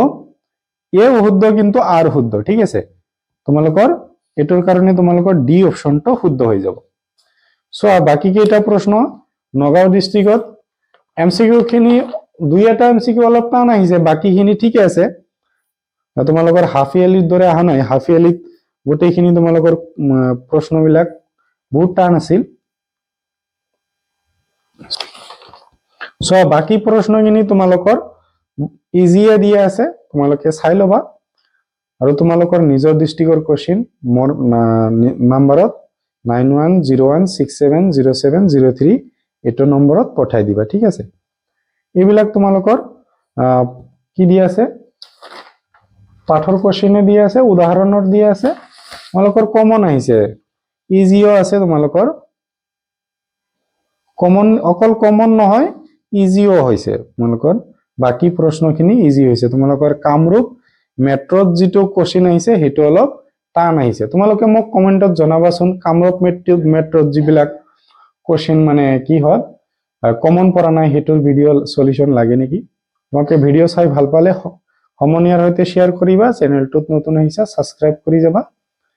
এ অশুদ্ধ কিন্তু আৰ শুদ্ধ ঠিক আছে তোমালোকৰ এটোৰ কাৰণে তোমালোকৰ ডি অপশনটো শুদ্ধ হৈ যাব সোয়া বাকি কেইটা প্ৰশ্ন নগাঁও ডিস্ট্ৰিক্টত এমসিকিউ খিনি দুই এটা এমসিকিউ অলপ টান আহিছে বাকিখিনি ঠিকে আছে তোমালোকৰ হাফ ইয়াৰলিৰ দৰে আহা নাই হাফ ইয়াৰলিত গোটেইখিনি তোমালোকৰ প্ৰশ্নবিলাক বহুত টান আছিল সো বাকি প্ৰশ্নখিনি তোমালোকৰ ইজিয়ে দিয়া আছে, তোমালোকে চাই ল'বা আৰু তোমালোকৰ নিজৰ ডিষ্ট্ৰিক্টৰ কোৱেশ্চন মোৰ নাম্বাৰত 9101670703 এইটো নম্বৰত পঠাই দিবা, ঠিক আছে। এইবিলাক তোমালোকৰ কি দিয়া আছে, পাঠৰ কোৱেশ্চনে দিয়া আছে, উদাহৰণৰ দিয়া আছে, তোমালোকৰ কমন আহিছে, ইজিও আছে তোমালোকৰ কমন, অকল কমন নহয় ইজিও হৈছে তোমালোকৰ, বাকি প্ৰশ্নখিনি ইজি হৈছে। তোমালোকৰ কামৰূপ মেট্ৰত যিটো কোৱেশ্চন আহিছে সেইটো অলপ টান আহিছে। তোমালোকে মোক কমেন্টত জনাবাচোন কামৰূপ মেট্ৰত যিবিলাক কোৱেশ্চন মানে কি হয় কমন পৰা নাই, সেইটোৰ ভিডিঅ' সলিউশন লাগে নেকি। তোমালোকে ভিডিঅ' চাই ভাল পালে সমনীয়াৰ সৈতে শ্বেয়াৰ কৰিবা, চেনেলটোত নতুন আহিছা ছাবস্ক্ৰাইব কৰি যাবা।